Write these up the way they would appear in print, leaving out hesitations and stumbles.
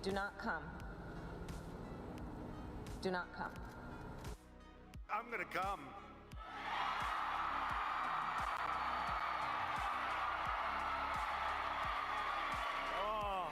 Do not come. Do not come. I'm gonna come. Oh.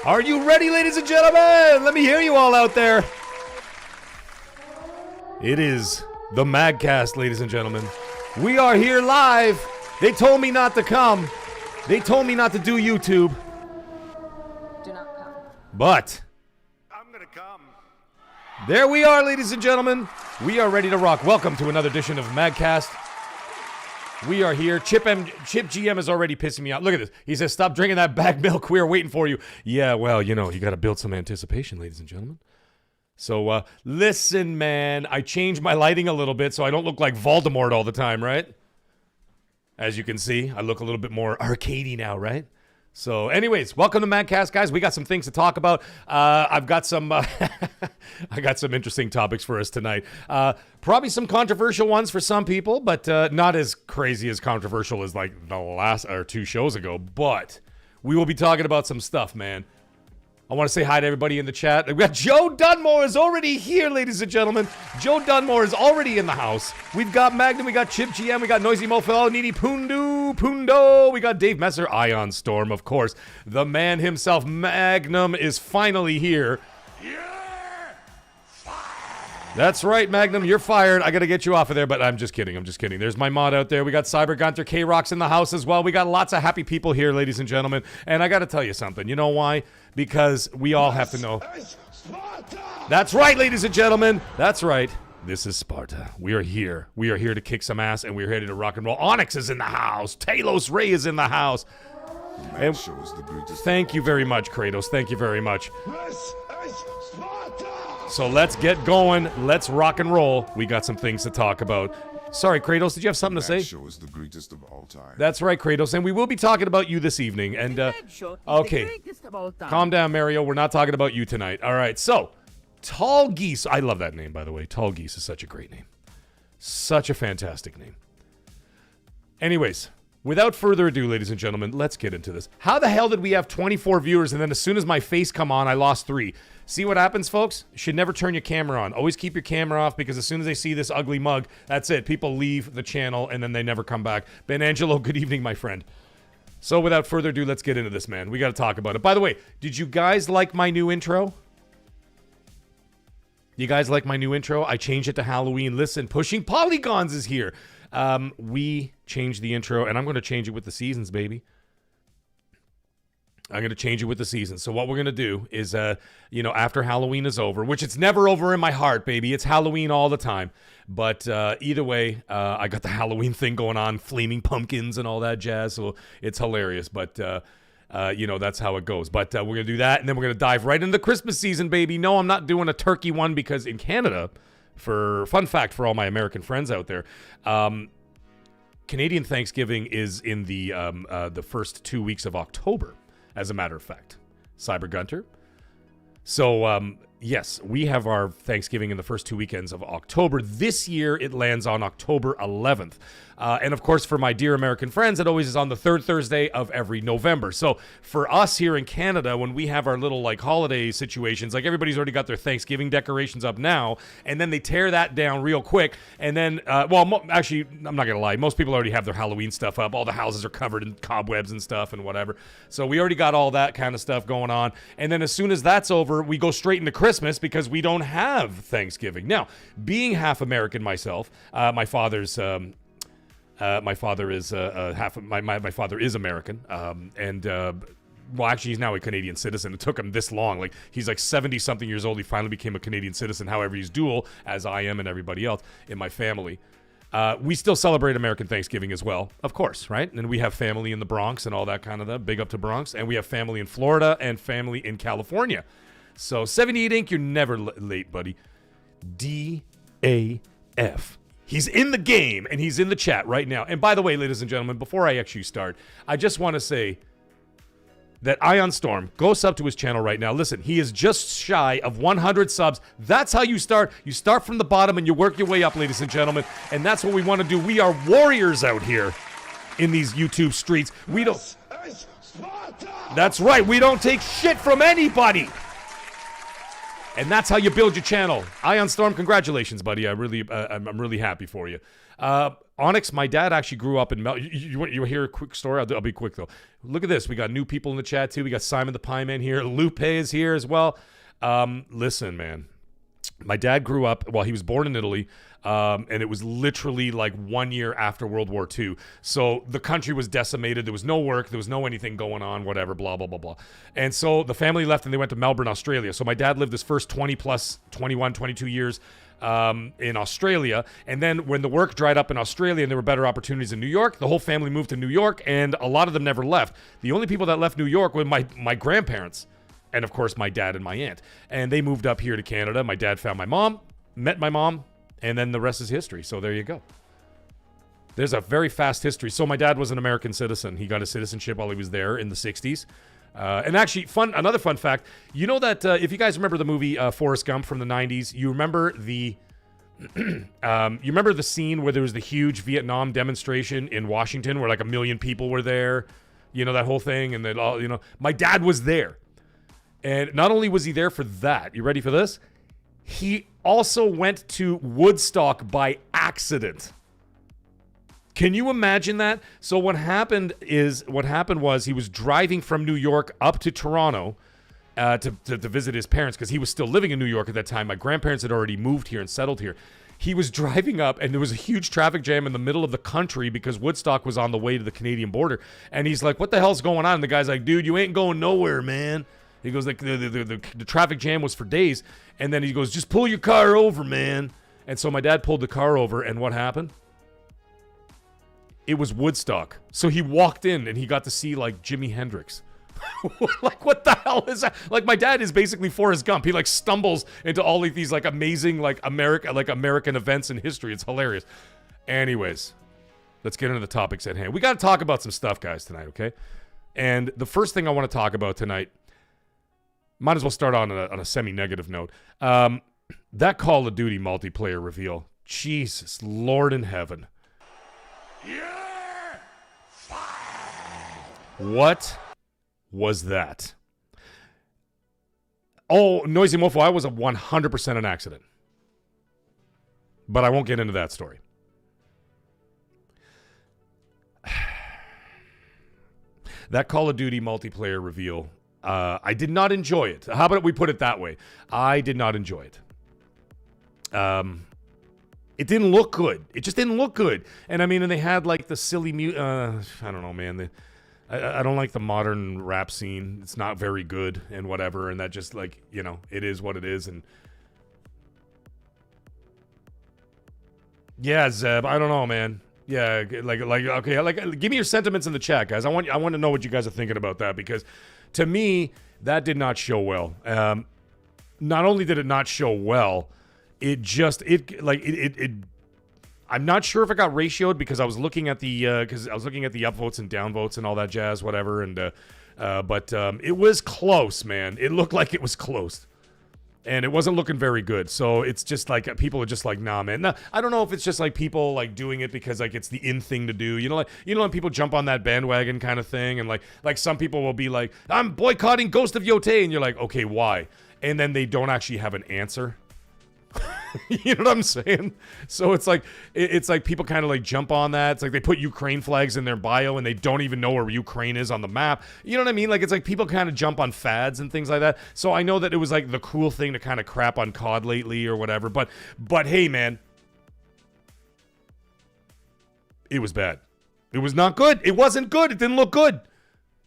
Are you ready, ladies and gentlemen? Let me hear you all out there. It is the MAGGcast, ladies and gentlemen. We are here live. They told me not to come. They told me not to do YouTube. Do not come. But I'm gonna come. there we are, ladies and gentlemen. We are ready to rock. Welcome to another edition of MAGGcast. We are here. Chip GM is already pissing me out. Look at this. He says, stop drinking that back milk. We are waiting for you. Yeah, well, you know, you got to build some anticipation, ladies and gentlemen. So, listen, man. I changed my lighting a little bit so I don't look like Voldemort all the time, right? As you can see, I look a little bit more arcadey now, right? So, anyways, welcome to MAGGcast, guys. We got some things to talk about. I've got some, I got some interesting topics for us tonight. Probably some controversial ones for some people, but not as crazy as controversial as like the last or 2 shows ago. But we will be talking about some stuff, man. I want to say hi to everybody in the chat. We got Joe Dunmore is already here, ladies and gentlemen. Joe Dunmore is already in the house. We've got Magnum, we got Chip GM, we got Noisy Mofel, Needy Pundo. We got Dave Messer, Ion Storm, of course. The man himself, Magnum, is finally here. That's right, Magnum, you're fired. I gotta get you off of there, but I'm just kidding. There's my mod out there. We got Cyber Gunter, K-Rock's in the house as well. We got lots of happy people here, ladies and gentlemen. And I gotta tell you something. You know why? Because we all have to know. That's right, ladies and gentlemen. That's right. This is Sparta. We are here. We are here to kick some ass, and we're ready to rock and roll. Onyx is in the house. Talos Ray is in the house. And thank you very much, Kratos. Thank you very much. So let's get going. Let's rock and roll. We got some things to talk about. Sorry, Kratos, did you have something to say? That show is the greatest of all time. That's right, Kratos, and we will be talking about you this evening. And okay, calm down, Mario. We're not talking about you tonight. All right, so Tall Geese. I love that name, by the way. Tall Geese is such a great name. Such a fantastic name. Anyways, without further ado, ladies and gentlemen, let's get into this. How the hell did we have 24 viewers, and then as soon as my face come on, I lost 3? See what happens, folks? You should never turn your camera on. Always keep your camera off, because as soon as they see this ugly mug, that's it. People leave the channel, and then they never come back. Ben Angelo, good evening, my friend. So without further ado, let's get into this, man. We got to talk about it. By the way, did you guys like my new intro? You guys like my new intro? I changed it to Halloween. Listen, Pushing Polygons is here. We changed the intro, and I'm going to change it with the seasons, baby. I'm going to change it with the seasons. So what we're going to do is, after Halloween is over, which it's never over in my heart, baby. It's Halloween all the time. But either way, I got the Halloween thing going on, flaming pumpkins and all that jazz. So it's hilarious. But, that's how it goes. But we're going to do that, and then we're going to dive right into the Christmas season, baby. No, I'm not doing a turkey one because in Canada, fun fact for all my American friends out there, Canadian Thanksgiving is in the first 2 weeks of October. As a matter of fact, Cyber Gunter. So, yes, we have our Thanksgiving in the first 2 weekends of October. This year, it lands on October 11th. And, of course, for my dear American friends, it always is on the 3rd Thursday of every November. So, for us here in Canada, when we have our little, holiday situations, everybody's already got their Thanksgiving decorations up now, and then they tear that down real quick, and then, actually, I'm not going to lie, most people already have their Halloween stuff up. All the houses are covered in cobwebs and stuff and whatever. So, we already got all that kind of stuff going on. And then as soon as that's over, we go straight into Christmas because we don't have Thanksgiving. Now, being half American myself, my father is my father is American, actually, he's now a Canadian citizen. It took him this long. He's 70-something years old. He finally became a Canadian citizen. However, he's dual, as I am and everybody else in my family. We still celebrate American Thanksgiving as well, of course, right? And we have family in the Bronx and all that kind of stuff. Big up to Bronx. And we have family in Florida and family in California. So, 78 Inc., you're never late, buddy. DAF. He's in the game, and he's in the chat right now. And by the way, ladies and gentlemen, before I actually start, I just want to say that Ion Storm, go sub to his channel right now. Listen, he is just shy of 100 subs. That's how you start. You start from the bottom, and you work your way up, ladies and gentlemen. And that's what we want to do. We are warriors out here in these YouTube streets. We don't... That's right. We don't take shit from anybody. And that's how you build your channel. Ion Storm, congratulations, buddy. I'm really happy for you. Onyx, my dad actually grew up in you hear a quick story? I'll be quick though. Look at this. We got new people in the chat too. We got Simon the Pie Man here. Lupe is here as well. Listen, man. My dad grew up, well, he was born in Italy, and it was literally like 1 year after World War II. So the country was decimated. There was no work. There was no anything going on, whatever, blah, blah, blah, blah. And so the family left and they went to Melbourne, Australia. So my dad lived his first 21, 22 years in Australia. And then when the work dried up in Australia and there were better opportunities in New York, the whole family moved to New York, and a lot of them never left. The only people that left New York were my grandparents. And, of course, my dad and my aunt. And they moved up here to Canada. My dad found my mom, met my mom, and then the rest is history. So there you go. There's a very fast history. So my dad was an American citizen. He got his citizenship while he was there in the 60s. And actually, another fun fact, you know that if you guys remember the movie Forrest Gump from the 90s, you remember the scene where there was the huge Vietnam demonstration in Washington where like 1 million people were there, you know, that whole thing, and then all, you know, my dad was there. And not only was he there for that, you ready for this? He also went to Woodstock by accident. Can you imagine that? So what happened was he was driving from New York up to Toronto to visit his parents because he was still living in New York at that time. My grandparents had already moved here and settled here. He was driving up, and there was a huge traffic jam in the middle of the country because Woodstock was on the way to the Canadian border. And he's like, what the hell's going on? And the guy's like, dude, you ain't going nowhere, man. He goes, like, the traffic jam was for days. And then he goes, just pull your car over, man. And so my dad pulled the car over, and what happened? It was Woodstock. So he walked in, and he got to see, like, Jimi Hendrix. Like, what the hell is that? Like, my dad is basically Forrest Gump. He, like, stumbles into all of these, like, amazing, like, American events in history. It's hilarious. Anyways, let's get into the topics at hand. We got to talk about some stuff, guys, tonight, okay? And the first thing I want to talk about tonight, might as well start on a semi-negative note. That Call of Duty multiplayer reveal. Jesus, Lord in heaven. Yeah! What was that? Oh, Noisy Mofo, I was 100% an accident. But I won't get into that story. That Call of Duty multiplayer reveal, I did not enjoy it. How about we put it that way? I did not enjoy it. It didn't look good. It just didn't look good. And I mean, and they had like the silly I don't know, man. I don't like the modern rap scene. It's not very good and whatever. And that just like, you know, it is what it is. And yeah, Zeb, I don't know, man. Yeah, okay, give me your sentiments in the chat, guys. I want to know what you guys are thinking about that, because to me, that did not show well. Not only did it not show well, I'm not sure if it got ratioed because I was looking at the upvotes and downvotes and all that jazz, whatever. And but it was close, man. It looked like it was close, and it wasn't looking very good. So it's just like people are just like, nah, man. Nah, I don't know if it's just like people like doing it because like it's the in thing to do. You know, when people jump on that bandwagon kind of thing, and like some people will be like, I'm boycotting Ghost of Yotei, and you're like, okay, why? And then they don't actually have an answer. You know what I'm saying? So it's like people kind of like jump on that. It's like they put Ukraine flags in their bio and they don't even know where Ukraine is on the map. You know what I mean? Like it's like people kind of jump on fads and things like that. So I know that it was like the cool thing to kind of crap on COD lately or whatever. But hey, man, it was bad. It was not good. It wasn't good. It didn't look good.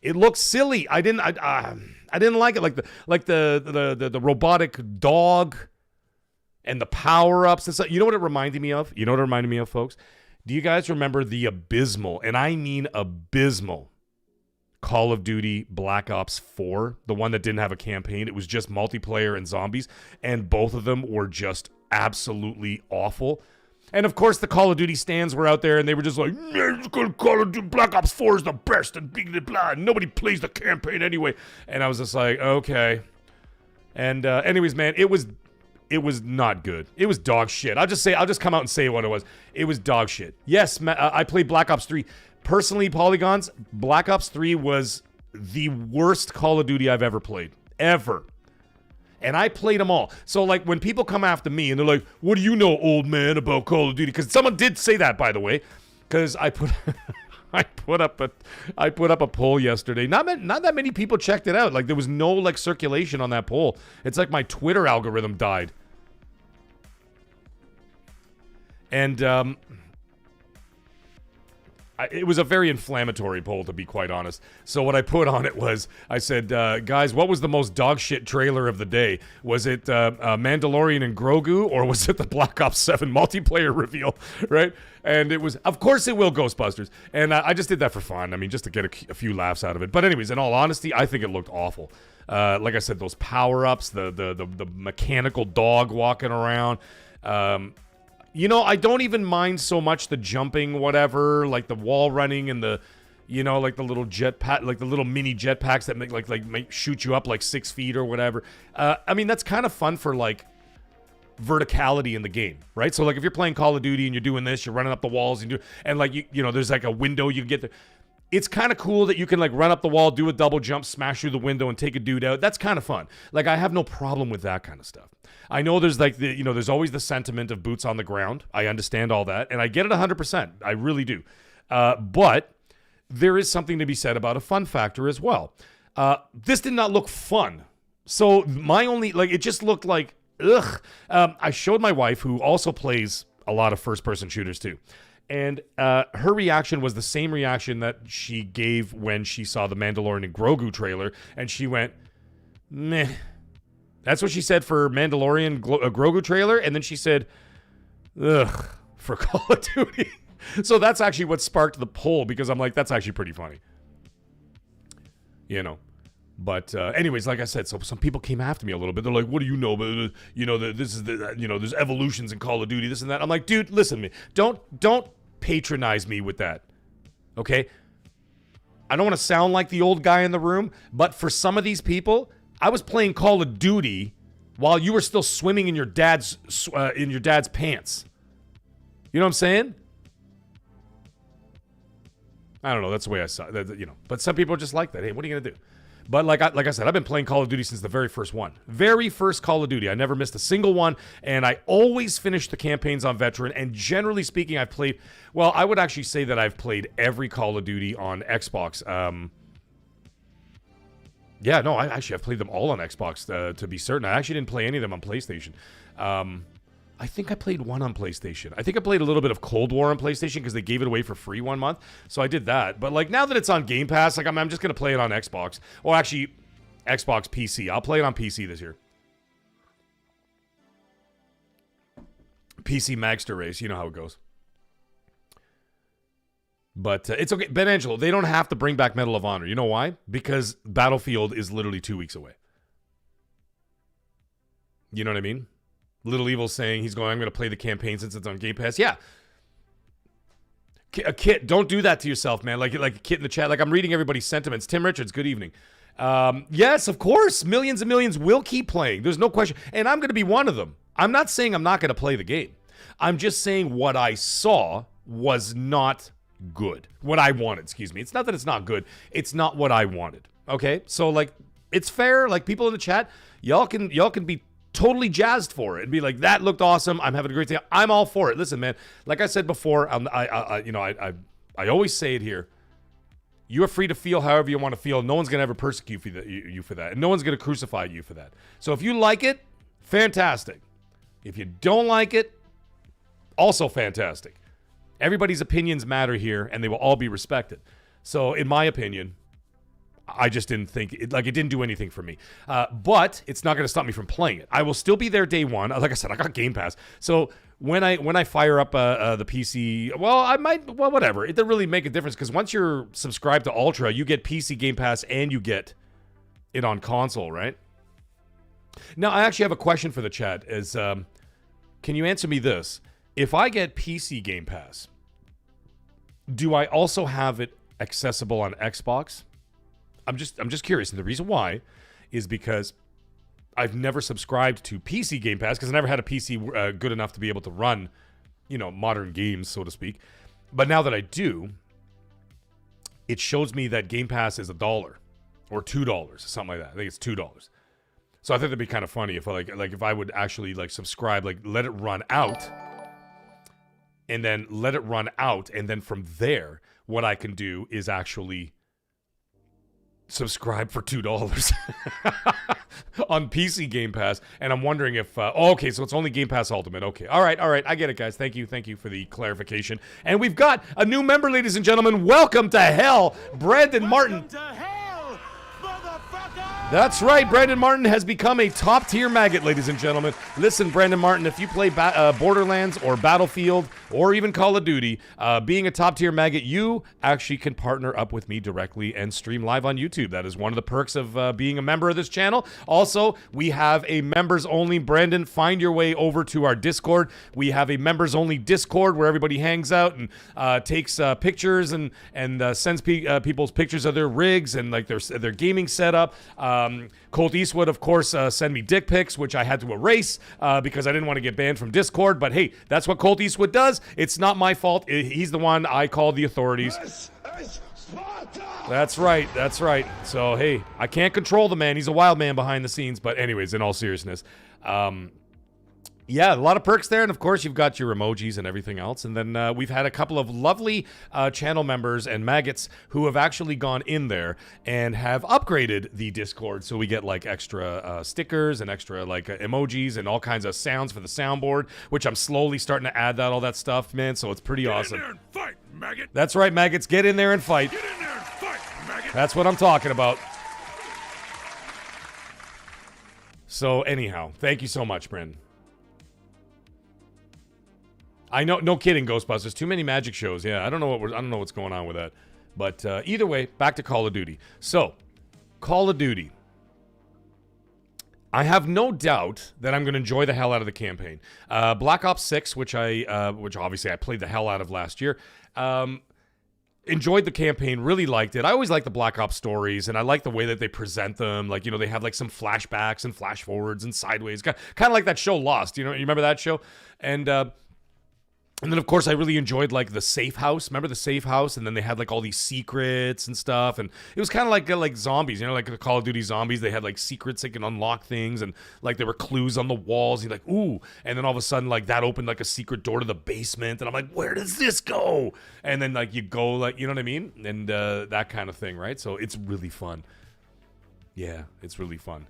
It looked silly. I didn't like it. Like the robotic dog. And the power-ups and stuff. You know what it reminded me of? Folks? Do you guys remember the abysmal, and I mean abysmal, Call of Duty Black Ops 4? The one that didn't have a campaign. It was just multiplayer and zombies. And both of them were just absolutely awful. And, of course, the Call of Duty stands were out there, and they were just like, Call of Duty Black Ops 4 is the best, and blah, blah, blah. Nobody plays the campaign anyway. And I was just like, okay. And anyways, man, it was not good. It was dog shit. I'll just come out and say what it was. It was dog shit. Yes, I played Black Ops 3. Personally, Polygons, Black Ops 3 was the worst Call of Duty I've ever played. Ever. And I played them all. So, like, when people come after me and they're like, what do you know, old man, about Call of Duty? Because someone did say that, by the way. because I put I put up a poll yesterday. Not that many people checked it out. Like there was no like circulation on that poll. It's like my Twitter algorithm died. And it was a very inflammatory poll, to be quite honest. So what I put on it was, I said, guys, what was the most dog shit trailer of the day? Was it Mandalorian and Grogu, or was it the Black Ops 7 multiplayer reveal, right? And it was, of course it will, Ghostbusters. And I just did that for fun. I mean, just to get a few laughs out of it. But anyways, in all honesty, I think it looked awful. Like I said, those power-ups, the mechanical dog walking around, you know, I don't even mind so much the jumping, whatever, like the wall running and the, you know, like the little jetpack, like the little mini jetpacks that make shoot you up like 6 feet or whatever. I mean, that's kind of fun for like verticality in the game, right? So like if you're playing Call of Duty and you're doing this, you're running up the walls and like you know, there's like a window you can get there. It's kind of cool that you can like run up the wall, do a double jump, smash through the window, and take a dude out. That's kind of fun. Like I have no problem with that kind of stuff. I know there's like there's always the sentiment of boots on the ground. I understand all that, and I get it 100%. I really do. But there is something to be said about a fun factor as well. This did not look fun. So my only it just looked like ugh. I showed my wife, who also plays a lot of first-person shooters too. And her reaction was the same reaction that she gave when she saw the Mandalorian and Grogu trailer, and she went, meh. That's what she said for Mandalorian Grogu trailer, and then she said, ugh, for Call of Duty. So that's actually what sparked the poll, because I'm like, that's actually pretty funny. You know. But anyways, like I said, so some people came after me a little bit. They're like, what do you know? But you know, this is the there's evolutions in Call of Duty, this and that. I'm like, dude, listen to me. Don't patronize me with that. Okay? I don't want to sound like the old guy in the room, but for some of these people, I was playing Call of Duty while you were still swimming in your dad's pants. You know what I'm saying? I don't know. That's the way I saw it. You know, but some people are just like that. Hey, what are you gonna do? But like I said, I've been playing Call of Duty since the very first one. Very first Call of Duty. I never missed a single one, and I always finished the campaigns on Veteran, and generally speaking, I've played, well, I would actually say that I've played every Call of Duty on Xbox. Yeah, no, I've played them all on Xbox, to be certain. I actually didn't play any of them on PlayStation. I think I played one on PlayStation. I think I played a little bit of Cold War on PlayStation because they gave it away for free 1 month. So I did that. But like now that it's on Game Pass, like I'm just going to play it on Xbox. Or actually, Xbox PC. I'll play it on PC this year. PC Magster race. You know how it goes. But it's okay. Ben Angelo, they don't have to bring back Medal of Honor. You know why? Because Battlefield is literally 2 weeks away. You know what I mean? Little Evil's saying he's going, I'm going to play the campaign since it's on Game Pass. Yeah. A Kit, don't do that to yourself, man. Like a Kit in the chat. Like I'm reading everybody's sentiments. Tim Richards, good evening. Yes, of course. Millions and millions will keep playing. There's no question. And I'm going to be one of them. I'm not saying I'm not going to play the game. I'm just saying what I saw was not good. What I wanted, excuse me. It's not that it's not good. It's not what I wanted. Okay? So like it's fair. Like people in the chat, y'all can be totally jazzed for it and be like, that looked awesome. I'm having a great day. I'm all for it. Listen, man, like I said before, I always say it here. You are free to feel however you want to feel. No one's going to ever persecute you for that. And no one's going to crucify you for that. So if you like it, fantastic. If you don't like it, also fantastic. Everybody's opinions matter here, and they will all be respected. So in my opinion, I just didn't think it didn't do anything for me. But it's not going to stop me from playing it. I will still be there day one. Like I said, I got Game Pass. So when I fire up the PC, whatever. It doesn't really make a difference because once you're subscribed to Ultra, you get PC Game Pass and you get it on console, right? Now, I actually have a question for the chat. Can you answer me this? If I get PC Game Pass, do I also have it accessible on Xbox? I'm just curious, and the reason why is because I've never subscribed to PC Game Pass because I never had a PC good enough to be able to run, modern games, so to speak. But now that I do, it shows me that Game Pass is $1 or $2, something like that. I think it's $2. So I think that'd be kind of funny if if I would actually subscribe, let it run out, and then let it run out. And then from there, what I can do is actually subscribe for $2 on PC Game Pass. And I'm wondering if okay, so it's only Game Pass Ultimate. Okay, all right, I get it, guys. Thank you for the clarification. And we've got a new member, ladies and gentlemen. Welcome to hell, Brandon Martin. That's right, Brandon Martin has become a top-tier maggot, ladies and gentlemen. Listen, Brandon Martin, if you play Borderlands or Battlefield or even Call of Duty, being a top-tier maggot, you actually can partner up with me directly and stream live on YouTube. That is one of the perks of being a member of this channel. Also, we have a members-only. Brandon, find your way over to our Discord. We have a members-only Discord where everybody hangs out and takes pictures and sends people's pictures of their rigs and like their gaming setup. Colt Eastwood, of course, sent me dick pics, which I had to erase because I didn't want to get banned from Discord. But hey, that's what Colt Eastwood does. It's not my fault. He's the one I called the authorities. That's right. So hey, I can't control the man. He's a wild man behind the scenes. But anyways, in all seriousness, yeah, a lot of perks there, and of course you've got your emojis and everything else. And then we've had a couple of lovely channel members and maggots who have actually gone in there and have upgraded the Discord, so we get like extra stickers and extra like emojis and all kinds of sounds for the soundboard, which I'm slowly starting to add all that stuff, man. So it's pretty awesome. Get in there and fight, maggot. That's right, maggots. Get in there and fight. Get in there and fight, maggot. That's what I'm talking about. So anyhow, thank you so much, Brandon. I know, no kidding, Ghostbusters. Too many magic shows. Yeah, I don't know what's going on with that. But either way, back to Call of Duty. So, Call of Duty. I have no doubt that I'm going to enjoy the hell out of the campaign. Black Ops 6, which obviously I played the hell out of last year. Enjoyed the campaign, really liked it. I always like the Black Ops stories, and I like the way that they present them. Like, you know, they have like some flashbacks and flash forwards and sideways. Kind of like that show Lost. You know, you remember that show? And then, of course, I really enjoyed, like, the safe house. Remember the safe house? And then they had, like, all these secrets and stuff. And it was kind of like zombies, you know, like the Call of Duty zombies. They had, like, secrets. They can unlock things. And, like, there were clues on the walls. You're like, ooh. And then all of a sudden, like, that opened, like, a secret door to the basement. And I'm like, where does this go? And then, like, you go, like, you know what I mean? And that kind of thing, right? So it's really fun. Yeah, it's really fun.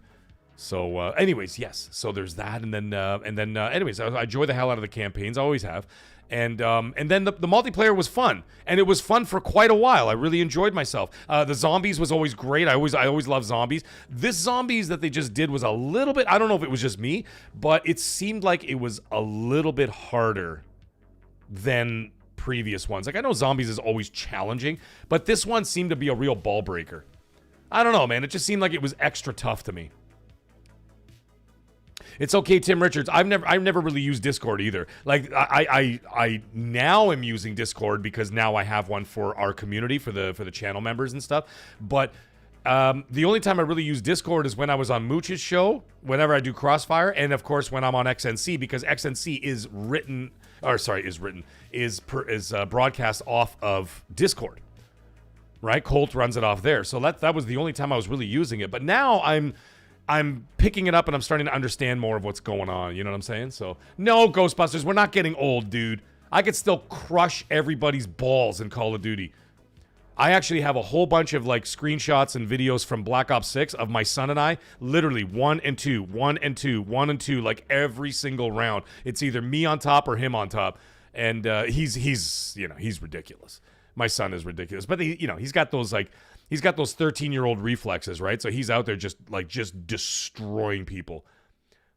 So, anyways, yes. So there's that. And then anyways, I enjoy the hell out of the campaigns. I always have. And then the multiplayer was fun, and it was fun for quite a while. I really enjoyed myself. The zombies was always great. I always love zombies. This zombies that they just did was a little bit, I don't know if it was just me, but it seemed like it was a little bit harder than previous ones. Like, I know zombies is always challenging, but this one seemed to be a real ball breaker. I don't know, man. It just seemed like it was extra tough to me. It's okay, Tim Richards. I've never really used Discord either. Like I now am using Discord because now I have one for our community, for the channel members and stuff. But the only time I really use Discord is when I was on Mooch's show, whenever I do Crossfire, and of course when I'm on XNC, because XNC is broadcast off of Discord. Right? Colt runs it off there. So that was the only time I was really using it. But now I'm picking it up and I'm starting to understand more of what's going on. You know what I'm saying? So, no, Ghostbusters, we're not getting old, dude. I could still crush everybody's balls in Call of Duty. I actually have a whole bunch of, like, screenshots and videos from Black Ops 6 of my son and I, literally 1 and 2, 1 and 2, 1 and 2, like, every single round. It's either me on top or him on top. And he's ridiculous. My son is ridiculous. But, he's got those, like... He's got those 13-year-old reflexes, right? So he's out there just destroying people.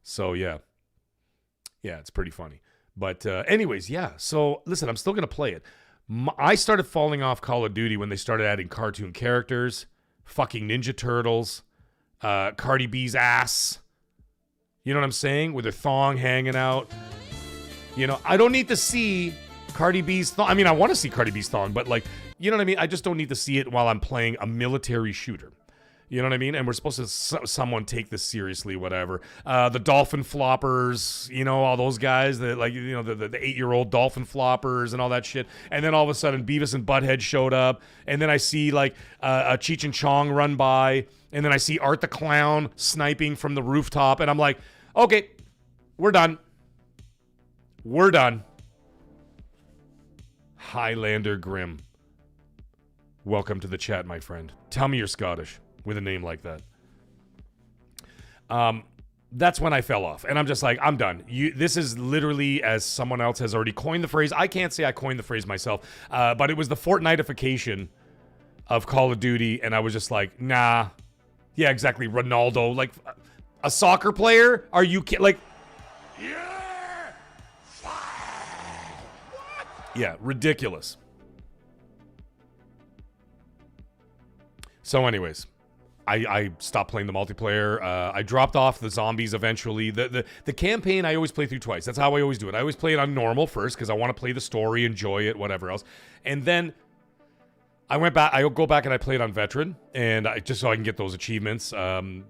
So, yeah. Yeah, it's pretty funny. But anyways, yeah. So, listen, I'm still going to play it. I started falling off Call of Duty when they started adding cartoon characters, fucking Ninja Turtles, Cardi B's ass. You know what I'm saying? With her thong hanging out. You know, I don't need to see Cardi B's thong. I mean, I want to see Cardi B's thong, but, like... You know what I mean? I just don't need to see it while I'm playing a military shooter. You know what I mean? And we're supposed to someone take this seriously, whatever. The dolphin floppers, you know, all those guys that, like, you know, the 8-year-old dolphin floppers and all that shit. And then all of a sudden Beavis and Butthead showed up. And then I see, like, a Cheech and Chong run by. And then I see Art the Clown sniping from the rooftop. And I'm like, okay, we're done. We're done. Highlander Grimm. Welcome to the chat, my friend. Tell me you're Scottish with a name like that. That's when I fell off. And I'm just like, I'm done. This is literally, as someone else has already coined the phrase. I can't say I coined the phrase myself, but it was the Fortnite-ification of Call of Duty. And I was just like, nah. Yeah, exactly. Ronaldo. Like, a soccer player? Are you kidding? Like, yeah, ridiculous. So anyways, I stopped playing the multiplayer. I dropped off the zombies eventually. The campaign I always play through twice. That's how I always do it. I always play it on normal first because I want to play the story, enjoy it, whatever else. And then I went back. I go back and I play it on veteran, and just so I can get those achievements and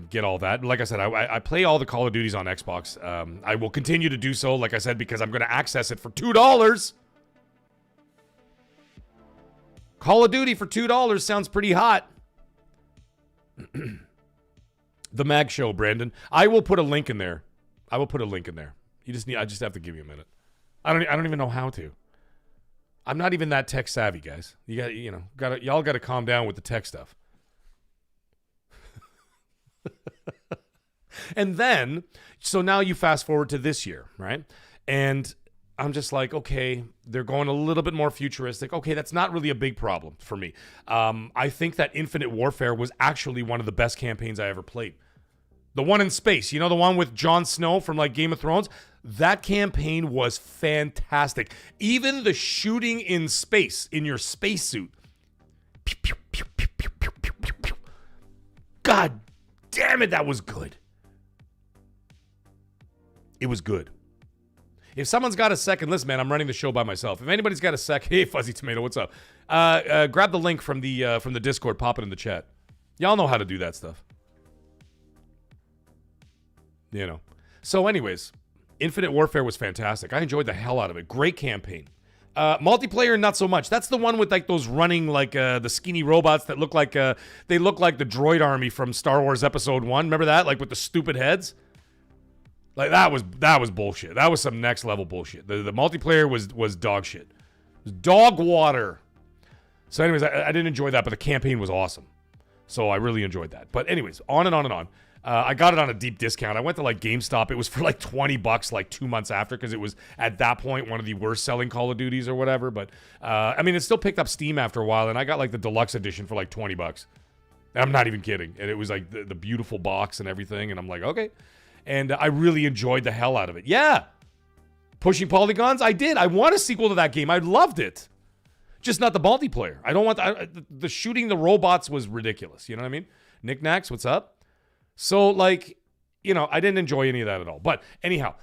get all that. Like I said, I play all the Call of Duties on Xbox. I will continue to do so, like I said, because I'm going to access it for $2. Call of Duty for $2 sounds pretty hot. The Mag Show, Brandon. I will put a link in there. I just have to give you a minute. I don't even know how to. I'm not even that tech savvy, guys. Y'all got to calm down with the tech stuff. And then, so now you fast forward to this year, right? And I'm just like, okay, they're going a little bit more futuristic. Okay, that's not really a big problem for me. I think that Infinite Warfare was actually one of the best campaigns I ever played. The one in space, you know, the one with Jon Snow from like Game of Thrones? That campaign was fantastic. Even the shooting in space, in your spacesuit. God damn it, that was good. It was good. If someone's got a second, listen, man, I'm running the show by myself. If anybody's got a second, hey, Fuzzy Tomato, what's up? Grab the link from the Discord, pop it in the chat. Y'all know how to do that stuff. You know. So anyways, Infinite Warfare was fantastic. I enjoyed the hell out of it. Great campaign. Multiplayer, not so much. That's the one with like those running like the skinny robots that look like the droid army from Star Wars Episode 1. Remember that? Like with the stupid heads? Like that was bullshit. That was some next level bullshit. The multiplayer was dog shit. It was dog water. So anyways, I didn't enjoy that, but the campaign was awesome. So I really enjoyed that. But anyways, on and on and on. I got it on a deep discount. I went to like GameStop. It was for like $20 like 2 months after because it was at that point one of the worst selling Call of Duties or whatever. But I mean, it still picked up steam after a while, and I got like the deluxe edition for like $20. I'm not even kidding. And it was like the beautiful box and everything. And I'm like, okay. And I really enjoyed the hell out of it. Yeah. Pushing polygons? I did. I want a sequel to that game. I loved it. Just not the multiplayer. I don't want the shooting the robots was ridiculous. You know what I mean? Knickknacks, what's up? So, like, you know, I didn't enjoy any of that at all. But anyhow,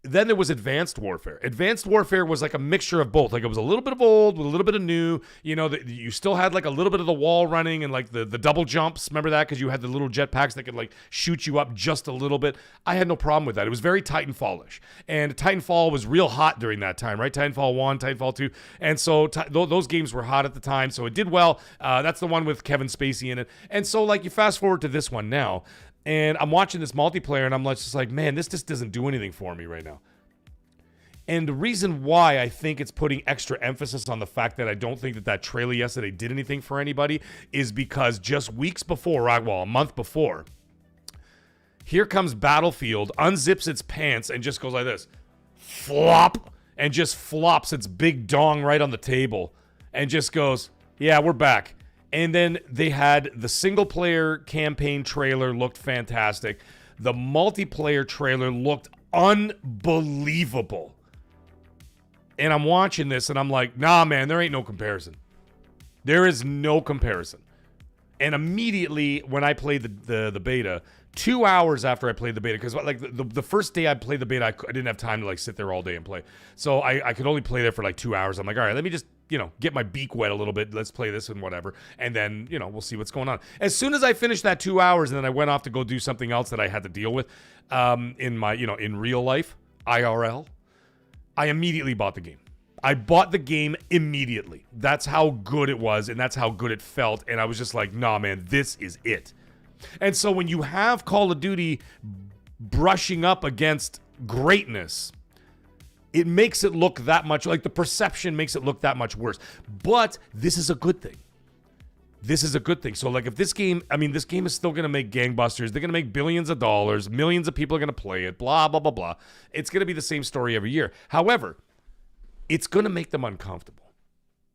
then there was Advanced Warfare. Advanced Warfare was like a mixture of both. Like it was a little bit of old with a little bit of new. You know, you still had like a little bit of the wall running and like the double jumps. Remember that? Because you had the little jetpacks that could like shoot you up just a little bit. I had no problem with that. It was very Titanfall-ish. And Titanfall was real hot during that time, right? Titanfall 1, Titanfall 2. And so those games were hot at the time. So it did well. That's the one with Kevin Spacey in it. And so like you fast forward to this one now. And I'm watching this multiplayer and I'm just like, man, this just doesn't do anything for me right now. And the reason why I think it's putting extra emphasis on the fact that I don't think that trailer yesterday did anything for anybody is because just weeks before, well, a month before, here comes Battlefield, unzips its pants and just goes like this, flop, and just flops its big dong right on the table and just goes, yeah, we're back. And then they had the single-player campaign trailer looked fantastic. The multiplayer trailer looked unbelievable. And I'm watching this, and I'm like, nah, man, there ain't no comparison. There is no comparison. And immediately, when I played the beta, 2 hours after I played the beta, because like the first day I played the beta, I didn't have time to like sit there all day and play. So I could only play there for like 2 hours. I'm like, all right, let me just, you know, get my beak wet a little bit. Let's play this and whatever. And then, you know, we'll see what's going on. As soon as I finished that 2 hours and then I went off to go do something else that I had to deal with in my, you know, in real life, IRL, I immediately bought the game. I bought the game immediately. That's how good it was and that's how good it felt. And I was just like, nah, man, this is it. And so when you have Call of Duty brushing up against greatness, it makes it look that much, like the perception makes it look that much worse. But this is a good thing. This is a good thing. So, like, if this game, I mean, this game is still going to make gangbusters. They're going to make billions of dollars. Millions of people are going to play it, blah, blah, blah, blah. It's going to be the same story every year. However, it's going to make them uncomfortable.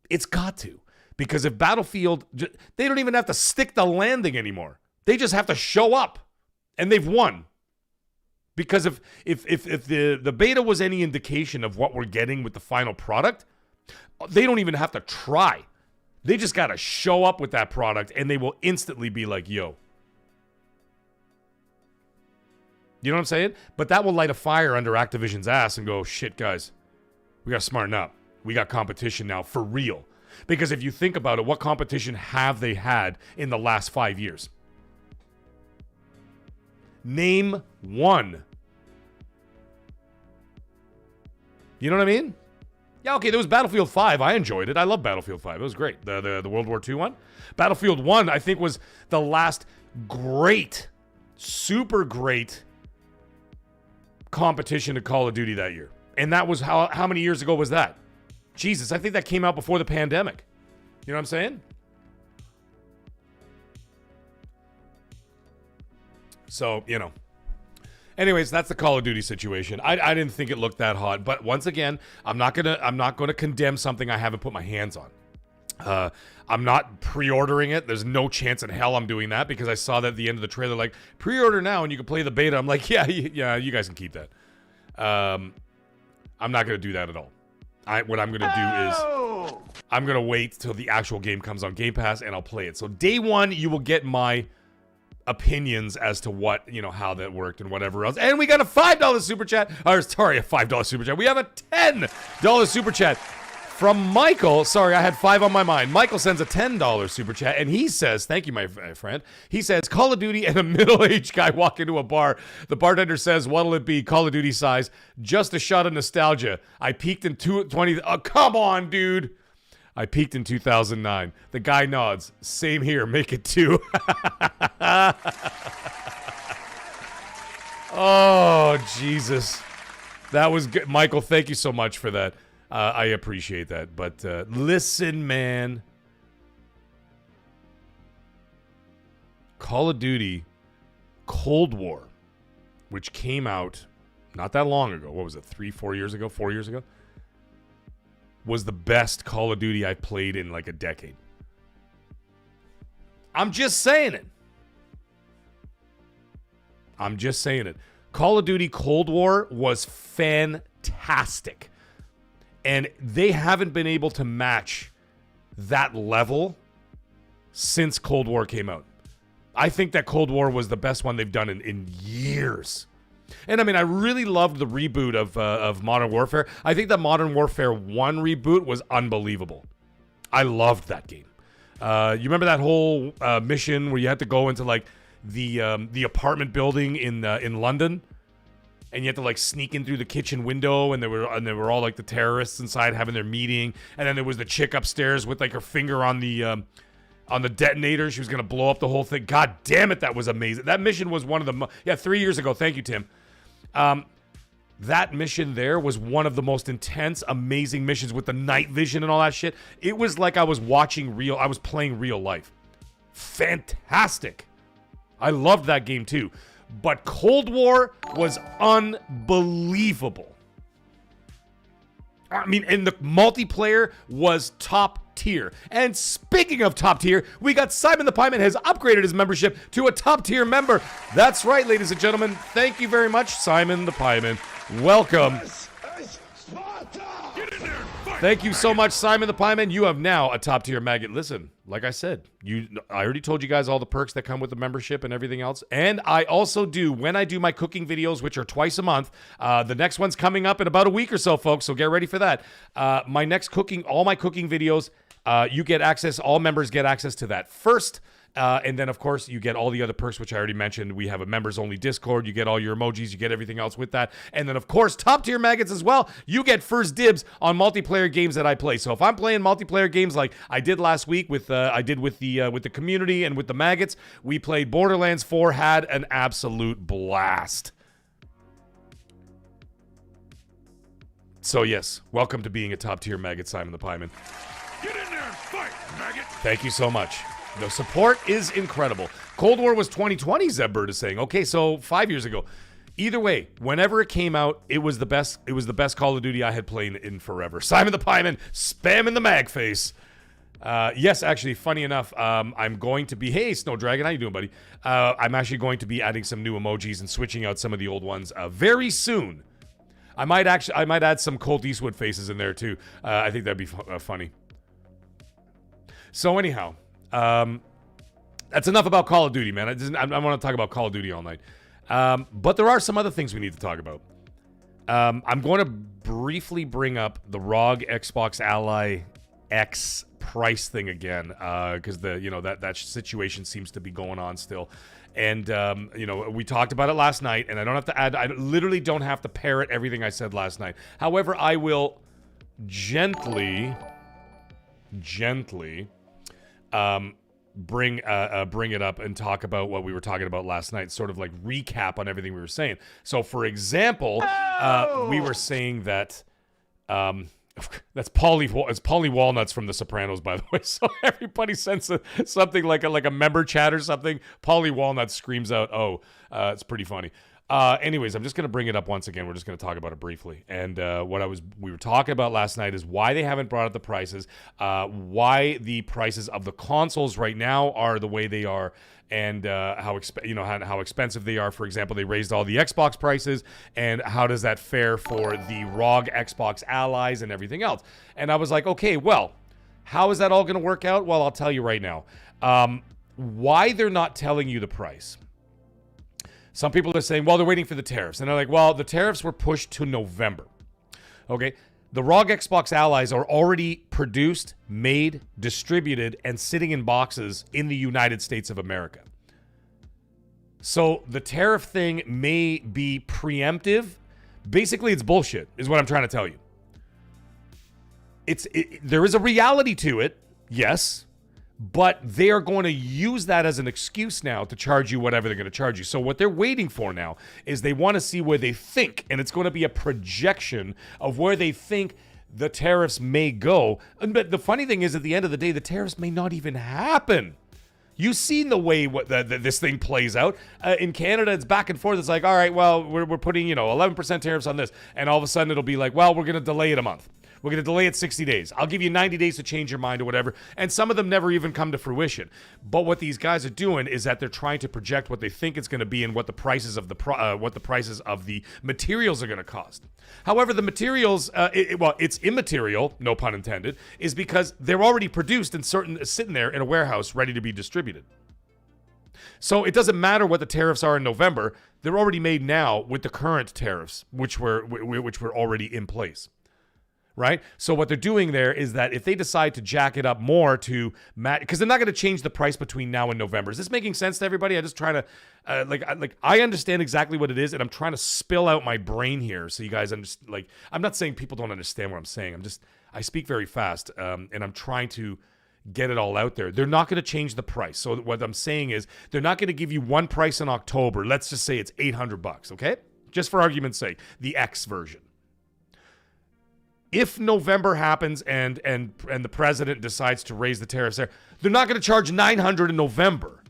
It's got to. Because if Battlefield, they don't even have to stick the landing anymore. They just have to show up. And they've won. Because if the beta was any indication of what we're getting with the final product, they don't even have to try. They just got to show up with that product, and they will instantly be like, yo. You know what I'm saying? But that will light a fire under Activision's ass and go, shit, guys, we got to smarten up. We got competition now for real. Because if you think about it, what competition have they had in the last 5 years? Name one. You know what I mean? Yeah, okay, there was Battlefield 5. I enjoyed it. I love Battlefield 5. It was great. The World War II one. Battlefield 1, I think, was the last great, super great competition to Call of Duty that year. And that was how many years ago was that? Jesus, I think that came out before the pandemic. You know what I'm saying? So, you know. Anyways, that's the Call of Duty situation. I didn't think it looked that hot, but once again, I'm not gonna condemn something I haven't put my hands on. I'm not pre-ordering it. There's no chance in hell I'm doing that because I saw that at the end of the trailer, like, pre-order now and you can play the beta. I'm like, yeah, you guys can keep that. I'm not gonna do that at all. What I'm gonna do is I'm gonna wait till the actual game comes on Game Pass and I'll play it. So day one, you will get my opinions as to what, you know, how that worked and whatever else. And we got a $5 super chat. Or sorry, a $5 super chat. We have a $10 super chat from Michael. Sorry, I had 5 on my mind. Michael sends a $10 super chat and he says, thank you, my friend. He says, Call of Duty and a middle-aged guy walk into a bar. The bartender says, what'll it be? Call of Duty size. Just a shot of nostalgia. I peaked in 20. Oh, come on, dude. I peaked in 2009. The guy nods. Same here. Make it 2. Oh, Jesus. That was good. Michael, thank you so much for that. I appreciate that. But listen, man. Call of Duty Cold War, which came out not that long ago. What was it? 4 years ago? 4 years ago? Was the best Call of Duty I've played in like a decade. I'm just saying it. I'm just saying it. Call of Duty Cold War was fantastic. And they haven't been able to match that level since Cold War came out. I think that Cold War was the best one they've done in years. And I mean, I really loved the reboot of Modern Warfare. I think the Modern Warfare 1 reboot was unbelievable. I loved that game. You remember that whole mission where you had to go into like the apartment building in London, and you had to like sneak in through the kitchen window, and they were all like the terrorists inside having their meeting, and then there was the chick upstairs with like her finger on the detonator. She was gonna blow up the whole thing. God damn it, that was amazing. That mission was one of the 3 years ago. Thank you, Tim. That mission there was one of the most intense, amazing missions with the night vision and all that shit. It was like I was playing real life. Fantastic. I loved that game too. But Cold War was unbelievable. I mean, and the multiplayer was top tier. And speaking of top tier, we got Simon the Pieman has upgraded his membership to a top tier member. That's right, ladies and gentlemen. Thank you very much, Simon the Pieman. Welcome. Thank you so much, Simon the Pieman. You have now a top tier maggot. Listen, like I said, I already told you guys all the perks that come with the membership and everything else. And I also do, when I do my cooking videos, which are twice a month, the next one's coming up in about a week or so, folks, so get ready for that. All my cooking videos, you get access, all members get access to that first. And then, of course, you get all the other perks, which I already mentioned. We have a members-only Discord. You get all your emojis. You get everything else with that. And then, of course, top-tier maggots as well. You get first dibs on multiplayer games that I play. So if I'm playing multiplayer games like I did last week with the community and with the maggots, we played Borderlands 4, had an absolute blast. So yes, welcome to being a top tier maggot, Simon the Pieman. Get in there and fight, maggot. Thank you so much. The support is incredible. Cold War was 2020, Zebbird is saying. Okay, so 5 years ago. Either way, whenever it came out, it was the best. It was the best Call of Duty I had played in forever. Simon the Pieman, spamming the mag face. Yes, actually, funny enough, I'm going to be. Hey, Snow Dragon, how you doing, buddy? I'm actually going to be adding some new emojis and switching out some of the old ones very soon. I might add some Colt Eastwood faces in there too. I think that'd be funny. So anyhow, that's enough about Call of Duty, man. I want to talk about Call of Duty all night. But there are some other things we need to talk about. I'm going to briefly bring up the ROG Xbox Ally X price thing again, because that situation seems to be going on still. And we talked about it last night, and I literally don't have to parrot everything I said last night. However, I will gently bring it up and talk about what we were talking about last night, sort of like recap on everything we were saying. So, for example, we were saying that that's Paulie Walnuts from The Sopranos, by the way. So everybody sends something like a member chat or something. Paulie Walnuts screams out, "Oh!" It's pretty funny. Anyways, I'm just going to bring it up once again. We're just going to talk about it briefly. And we were talking about last night is why they haven't brought up the prices, why the prices of the consoles right now are the way they are, and how expensive they are. For example, they raised all the Xbox prices, and how does that fare for the ROG Xbox Allies and everything else? And I was like, okay, well, how is that all going to work out? Well, I'll tell you right now. Why they're not telling you the price. Some people are saying, well, they're waiting for the tariffs. And they're like, well, the tariffs were pushed to November. Okay? The ROG Xbox Allies are already produced, made, distributed, and sitting in boxes in the United States of America. So the tariff thing may be preemptive. Basically, it's bullshit, is what I'm trying to tell you. There is a reality to it, yes. But they are going to use that as an excuse now to charge you whatever they're going to charge you. So what they're waiting for now is they want to see where they think, and it's going to be a projection of where they think the tariffs may go. But the funny thing is, at the end of the day, the tariffs may not even happen. You've seen the way this thing plays out. In Canada, it's back and forth. It's like, all right, well, we're putting 11% tariffs on this. And all of a sudden, it'll be like, well, we're going to delay it a month. We're going to delay it 60 days. I'll give you 90 days to change your mind or whatever. And some of them never even come to fruition. But what these guys are doing is that they're trying to project what they think it's going to be and what the prices of the materials are going to cost. However, the materials, it's immaterial, no pun intended, is because they're already produced and sitting there in a warehouse ready to be distributed. So it doesn't matter what the tariffs are in November. They're already made now with the current tariffs, which were already in place. Right? So what they're doing there is that if they decide to jack it up more to because they're not going to change the price between now and November. Is this making sense to everybody? I'm just trying to I understand exactly what it is, and I'm trying to spill out my brain here so you guys understand. I'm not saying people don't understand what I'm saying. I speak very fast, and I'm trying to get it all out there. They're not going to change the price. So what I'm saying is they're not going to give you one price in October. Let's just say it's $800, okay? Just for argument's sake, the X version. If November happens and the president decides to raise the tariffs there, they're not going to charge $900 in November.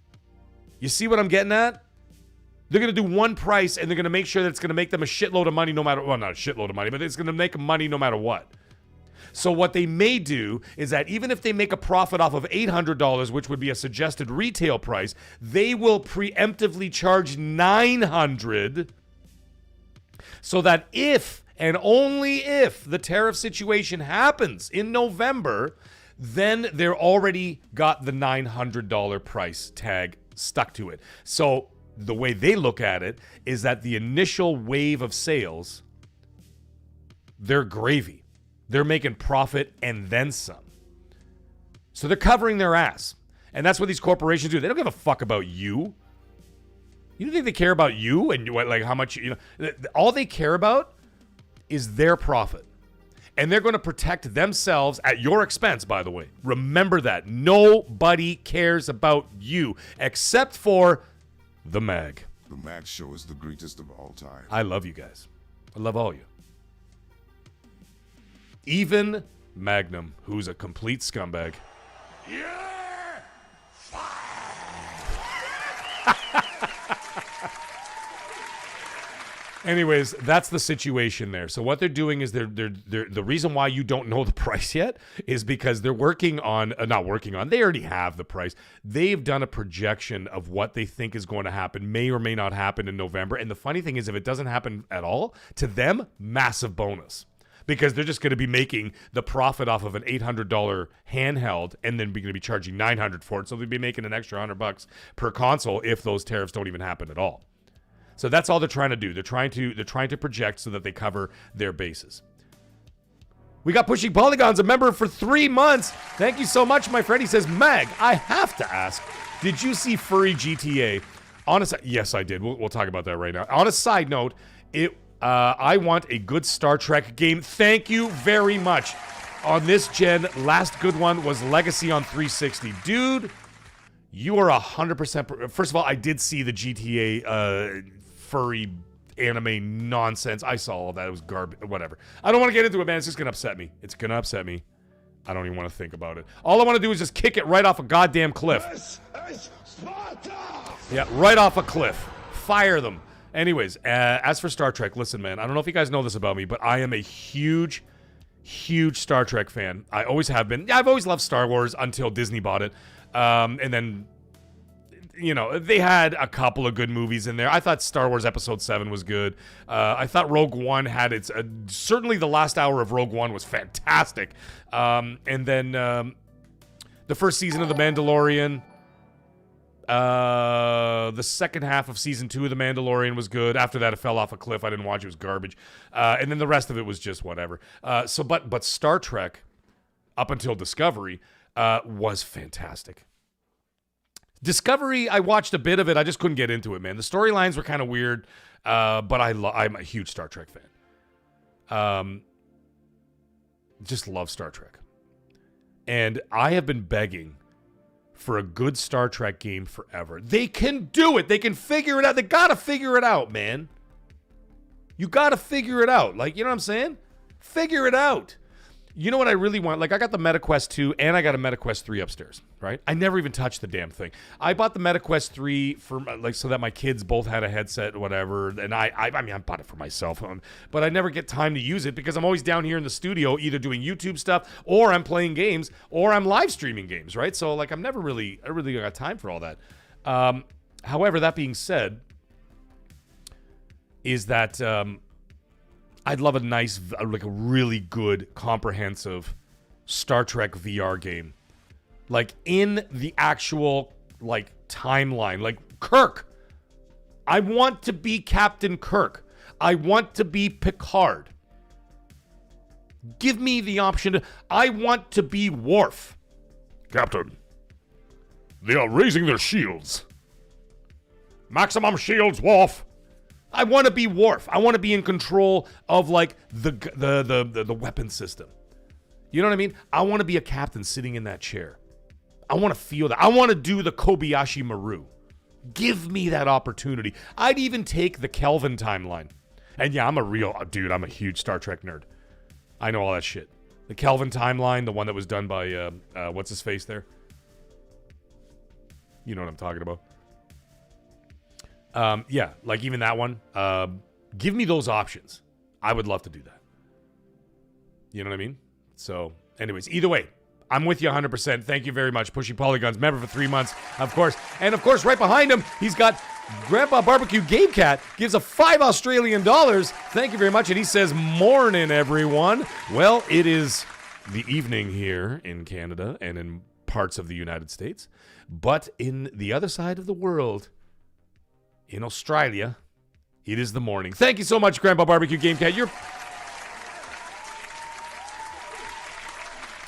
You see what I'm getting at? They're going to do one price, and they're going to make sure that it's going to make them a shitload of money no matter, well, not a shitload of money, but it's going to make them money no matter what. So what they may do is that even if they make a profit off of $800, which would be a suggested retail price, they will preemptively charge $900 so that if and only if the tariff situation happens in November, then they're already got the $900 price tag stuck to it. So the way they look at it is that the initial wave of sales, they're gravy. They're making profit and then some. So they're covering their ass. And that's what these corporations do. They don't give a fuck about you. You don't think they care about you and how much, all they care about is their profit. And they're going to protect themselves at your expense, by the way. Remember that. Nobody cares about you except for the MAG. The MAG show is the greatest of all time. I love you guys. I love all you. Even Magnum, who's a complete scumbag. Yeah! Anyways, that's the situation there. So what they're doing is they're the reason why you don't know the price yet is because they're working on they already have the price. They've done a projection of what they think is going to happen, may or may not happen in November. And the funny thing is if it doesn't happen at all, to them, massive bonus. Because they're just going to be making the profit off of an $800 handheld and then going to be charging $900 for it. So they'll be making an extra $100 per console if those tariffs don't even happen at all. So that's all they're trying to do. They're trying to project so that they cover their bases. We got Pushing Polygons, a member for 3 months. Thank you so much, my friend. He says, Mag, I have to ask, did you see Furry GTA? Yes, I did. We'll talk about that right now. On a side note, I want a good Star Trek game. Thank you very much. On this gen, last good one was Legacy on 360. Dude, you are 100%. First of all, I did see the GTA furry anime nonsense. I saw all that. It was garbage. Whatever. I don't want to get into it, man. It's just going to upset me. It's going to upset me. I don't even want to think about it. All I want to do is just kick it right off a goddamn cliff. This is Sparta! Yeah, right off a cliff. Fire them. Anyways, as for Star Trek, listen, man, I don't know if you guys know this about me, but I am a huge Star Trek fan. I always have been. Yeah, I've always loved Star Wars until Disney bought it. And then, you know, they had a couple of good movies in there. I thought Star Wars Episode 7 was good. I thought Rogue One had its... certainly the last hour of Rogue One was fantastic. And then the first season of The Mandalorian... the second half of season 2 of The Mandalorian was good. After that, it fell off a cliff. I didn't watch it. It was garbage. And then the rest of it was just whatever. But Star Trek, up until Discovery, was fantastic. Discovery, I watched a bit of it. I just couldn't get into it, man. The storylines were kind of weird, but I'm a huge Star Trek fan. Just love Star Trek. And I have been begging for a good Star Trek game forever. They can do it. They can figure it out. They gotta figure it out, man. You gotta figure it out. Like, you know what I'm saying? Figure it out. You know what I really want? Like, I got the MetaQuest 2 and I got a MetaQuest 3 upstairs, right? I never even touched the damn thing. I bought the MetaQuest 3 for like so that my kids both had a headset or whatever. And I mean, I bought it for myself, but I never get time to use it because I'm always down here in the studio either doing YouTube stuff or I'm playing games or I'm live streaming games, right? So like I really got time for all that. However, that being said, is that I'd love a nice, like a really good, comprehensive Star Trek VR game. Like, in the actual, like, timeline. Like, Kirk. I want to be Captain Kirk. I want to be Picard. Give me the option to... I want to be Worf. Captain, they are raising their shields. Maximum shields, Worf. I want to be Worf. I want to be in control of like the weapon system. You know what I mean? I want to be a captain sitting in that chair. I want to feel that. I want to do the Kobayashi Maru. Give me that opportunity. I'd even take the Kelvin timeline. And yeah, I'm a huge Star Trek nerd. I know all that shit. The Kelvin timeline, the one that was done by what's his face there? You know what I'm talking about. Yeah, like even that one. Give me those options. I would love to do that. You know what I mean? So, anyways, either way, I'm with you 100%. Thank you very much. Pushing Polygons, member for 3 months, of course. And of course, right behind him, he's got Grandpa Barbecue Game Cat, gives a $5 Australian. Thank you very much. And he says, morning, everyone. Well, it is the evening here in Canada and in parts of the United States. But in the other side of the world... in Australia, it is the morning. Thank you so much, Grandpa Barbecue Game Cat.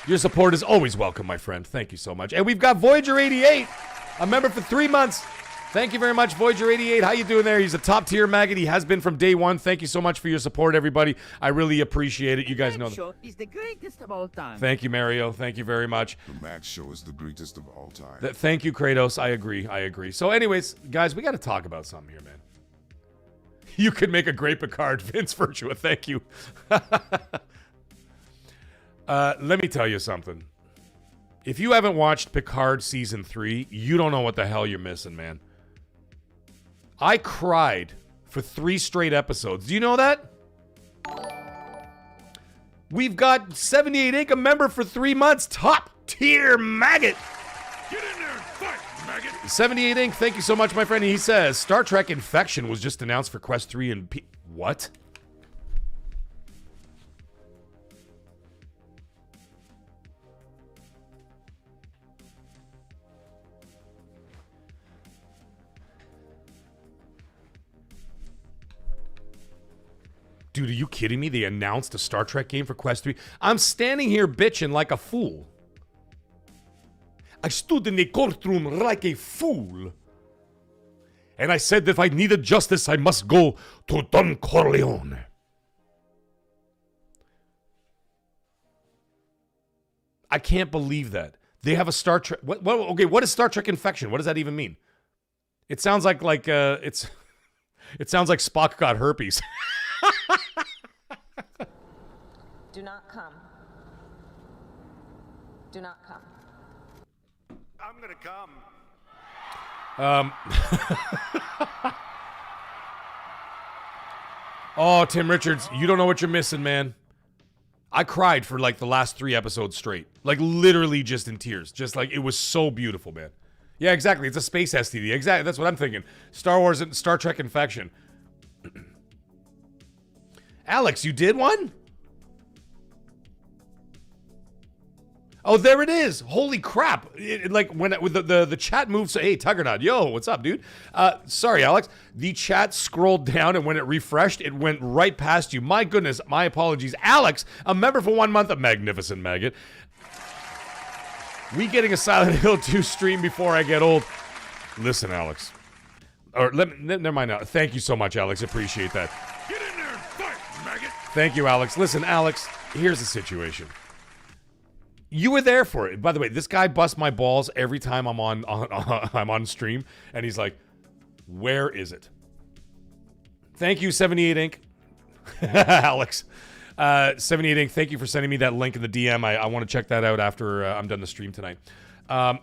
Your support is always welcome, my friend. Thank you so much. And we've got Voyager88, a member for 3 months. Thank you very much, Voyager88. How you doing there? He's a top-tier maggot. He has been from day one. Thank you so much for your support, everybody. I really appreciate it. You guys know that. Is the greatest of all time. Thank you, Mario. Thank you very much. The Mag Show is the greatest of all time. Thank you, Kratos. I agree. So anyways, guys, we got to talk about something here, man. You could make a great Picard, Vince Virtua. Thank you. Let me tell you something. If you haven't watched Picard Season 3, you don't know what the hell you're missing, man. I cried for 3 straight episodes. Do you know that? We've got 78 Inc. a member for 3 months. Top tier maggot. Get in there and fight, maggot. 78 Inc. Thank you so much, my friend. He says Star Trek Infection was just announced for Quest 3 and what? Dude, are you kidding me? They announced a Star Trek game for Quest 3. I'm standing here bitching like a fool. I stood in the courtroom like a fool. And I said that if I needed justice, I must go to Don Corleone. I can't believe that. They have a Star Trek... Okay, what is Star Trek Infection? What does that even mean? It sounds like it sounds like Spock got herpes. Do not come. Do not come. I'm gonna come. Oh, Tim Richards, you don't know what you're missing, man. I cried for like the last 3 episodes straight. Like literally just in tears. Just like it was so beautiful, man. Yeah, exactly. It's a space STD. Exactly. That's what I'm thinking. Star Wars and Star Trek Infection. Alex, you did one? Oh, there it is. Holy crap. Like when the chat moves. Hey, Tuggernod. Yo, what's up, dude? Sorry, Alex. The chat scrolled down and when it refreshed, it went right past you. My goodness. My apologies. Alex, a member for 1 month. A magnificent maggot. We getting a Silent Hill 2 stream before I get old. Listen, Alex. Or never mind now. Thank you so much, Alex. Appreciate that. Get in there and fight, maggot. Thank you, Alex. Listen, Alex, here's the situation. You were there for it. By the way, this guy busts my balls every time I'm on stream, and he's like, "Where is it?" Thank you, 78 Inc. Alex. 78 Inc. Thank you for sending me that link in the DM. I want to check that out after I'm done the stream tonight.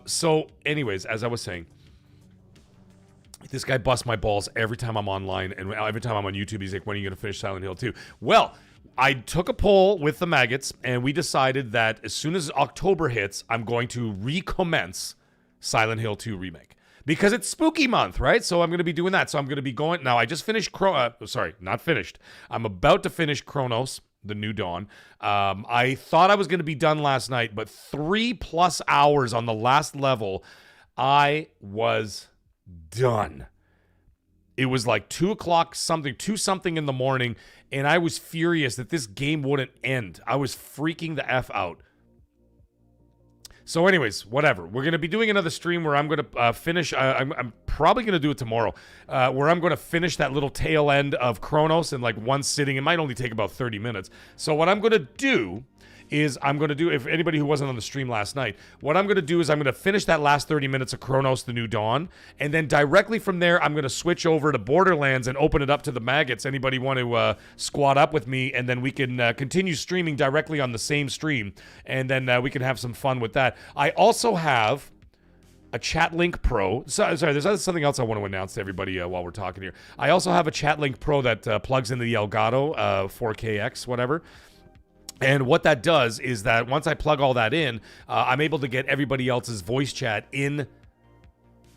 So, anyways, as I was saying, this guy busts my balls every time I'm online, and every time I'm on YouTube, he's like, "When are you going to finish Silent Hill 2?" Well, I took a poll with the maggots, and we decided that as soon as October hits, I'm going to recommence Silent Hill 2 Remake. Because it's spooky month, right? So I'm going to be doing that. So I'm going to be going... Now, I just finished... sorry, not finished. I'm about to finish Chronos, The New Dawn. I thought I was going to be done last night, but 3+ hours on the last level, I was done. It was like 2 o'clock something, 2 something in the morning, and I was furious that this game wouldn't end. I was freaking the F out. So anyways, whatever. We're going to be doing another stream where I'm going to finish, I'm probably going to do it tomorrow, where I'm going to finish that little tail end of Chronos in like one sitting. It might only take about 30 minutes. So what I'm going to do is if anybody who wasn't on the stream last night, what I'm going to do is I'm going to finish that last 30 minutes of Chronos The New Dawn, and then directly from there, I'm going to switch over to Borderlands and open it up to the maggots. Anybody want to squat up with me, and then we can continue streaming directly on the same stream, and then we can have some fun with that. I also have a Chatlink Pro. Sorry, there's something else I want to announce to everybody while we're talking here. I also have a Chatlink Pro that plugs into the Elgato 4KX, whatever. And what that does is that once I plug all that in, I'm able to get everybody else's voice chat in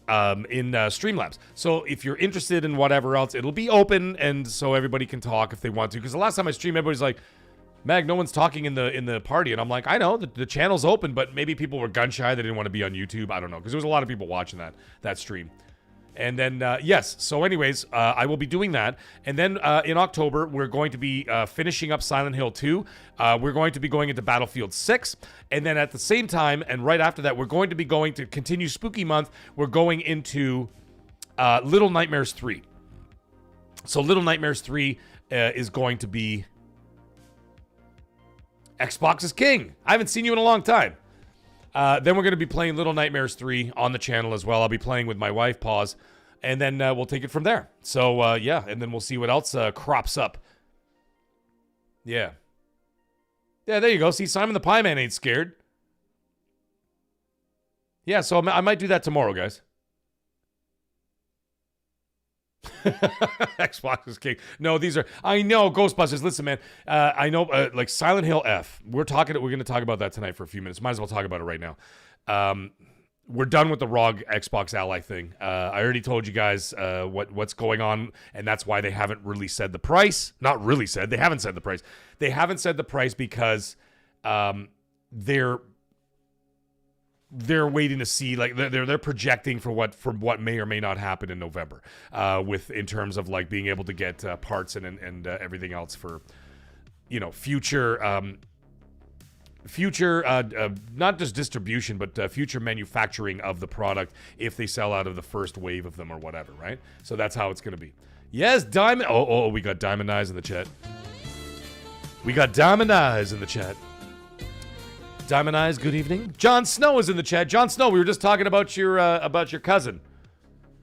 Streamlabs. So if you're interested in whatever else, it'll be open, and so everybody can talk if they want to. Because the last time I streamed, everybody's like, "Mag, no one's talking in the party," and I'm like, "I know the channel's open, but maybe people were gun shy. They didn't want to be on YouTube. I don't know, because there was a lot of people watching that stream." And then, yes, so anyways, I will be doing that. And then in October, we're going to be finishing up Silent Hill 2. We're going to be going into Battlefield 6. And then at the same time, and right after that, we're going to be going to continue Spooky Month. We're going into Little Nightmares 3. So Little Nightmares 3 is going to be Xbox is King. I haven't seen you in a long time. Then we're going to be playing Little Nightmares 3 on the channel as well. I'll be playing with my wife, Pause, and then we'll take it from there. So, yeah, and then we'll see what else crops up. Yeah. Yeah, there you go. See, Simon the Pie Man ain't scared. Yeah, so I might do that tomorrow, guys. Xbox is king. No, these are. I know Ghostbusters. Listen, man. I know, like Silent Hill F. We're going to talk about that tonight for a few minutes. Might as well talk about it right now. We're done with the ROG Xbox Ally thing. I already told you guys what's going on, and that's why they haven't really said the price. Not really said. They haven't said the price. They haven't said the price because they're waiting to see, like they're projecting for what may or may not happen in November, in terms of like being able to get parts and everything else for, future not just distribution but future manufacturing of the product if they sell out of the first wave of them or whatever, right? So that's how it's gonna be. Yes, Diamond. Oh, we got Diamond Eyes in the chat. We got Diamond Eyes in the chat. Diamond Eyes, good evening. Jon Snow is in the chat. Jon Snow, we were just talking about your cousin,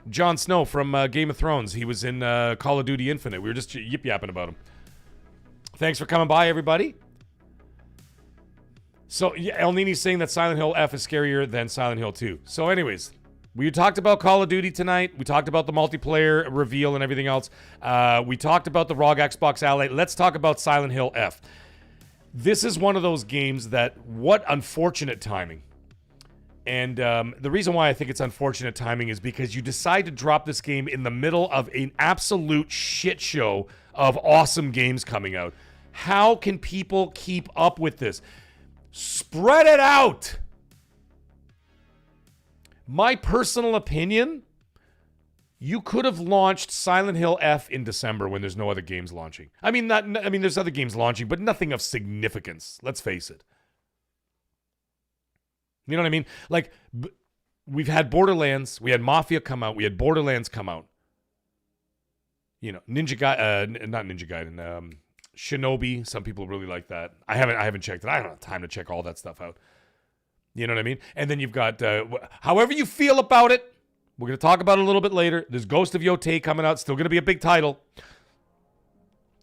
Jon Snow from Game of Thrones. He was in Call of Duty Infinite. We were just yip-yapping about him. Thanks for coming by, everybody. So, yeah, El Nini's saying that Silent Hill F is scarier than Silent Hill 2. So, anyways, we talked about Call of Duty tonight. We talked about the multiplayer reveal and everything else. We talked about the ROG Xbox Ally. Let's talk about Silent Hill F. This is one of those games that, what unfortunate timing. And the reason why I think it's unfortunate timing is because you decide to drop this game in the middle of an absolute shit show of awesome games coming out. How can people keep up with this? Spread it out! My personal opinion, you could have launched Silent Hill F in December when there's no other games launching. I mean, there's other games launching, but nothing of significance. Let's face it. You know what I mean? Like, we've had Borderlands, we had Mafia come out, we had Borderlands come out. Not Ninja Gaiden, Shinobi. Some people really like that. I haven't checked it. I don't have time to check all that stuff out. You know what I mean? And then you've got, however you feel about it, we're going to talk about it a little bit later. There's Ghost of Yotei coming out. Still going to be a big title.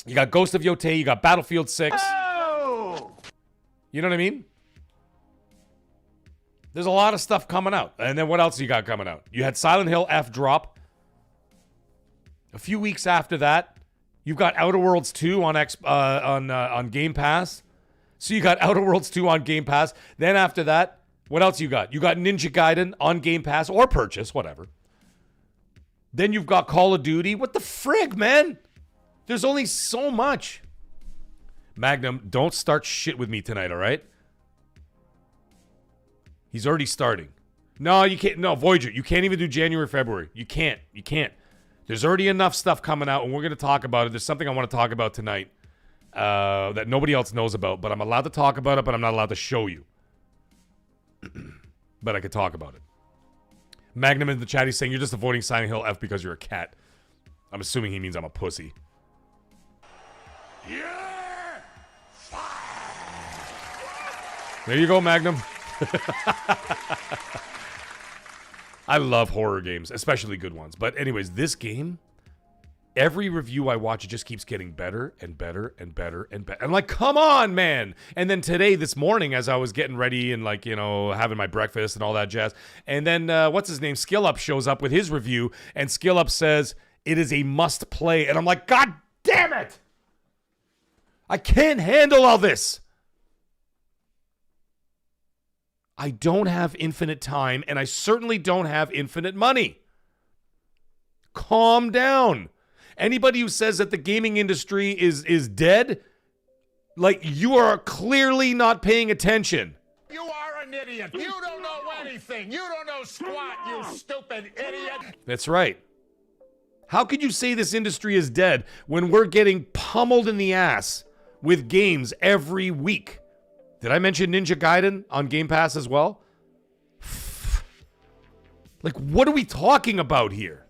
You got Ghost of Yotei. You got Battlefield 6. Oh! You know what I mean? There's a lot of stuff coming out. And then what else you got coming out? You had Silent Hill F drop. A few weeks after that, you've got Outer Worlds 2 on Game Pass. So you got Outer Worlds 2 on Game Pass. Then after that, what else you got? You got Ninja Gaiden on Game Pass or purchase, whatever. Then you've got Call of Duty. What the frig, man? There's only so much. Magnum, don't start shit with me tonight, all right? He's already starting. No, you can't. No, Voyager, you can't even do January, February. You can't. There's already enough stuff coming out, and we're going to talk about it. There's something I want to talk about tonight that nobody else knows about, but I'm allowed to talk about it, but I'm not allowed to show you. But I could talk about it. Magnum in the chat, he's saying you're just avoiding Silent Hill F because you're a cat. I'm assuming he means I'm a pussy. Yeah! There you go, Magnum. I love horror games, especially good ones. But anyways, this game, every review I watch, it just keeps getting better and better and better and better. I'm like, come on, man. And then today, this morning, as I was getting ready and like, having my breakfast and all that jazz. And then, what's his name? Skill Up shows up with his review. And Skill Up says, it is a must play. And I'm like, God damn it. I can't handle all this. I don't have infinite time, and I certainly don't have infinite money. Calm down. Anybody who says that the gaming industry is dead, like, you are clearly not paying attention. You are an idiot. You don't know anything. You don't know squat, you stupid idiot. That's right. How could you say this industry is dead when we're getting pummeled in the ass with games every week? Did I mention Ninja Gaiden on Game Pass as well? Like, what are we talking about here?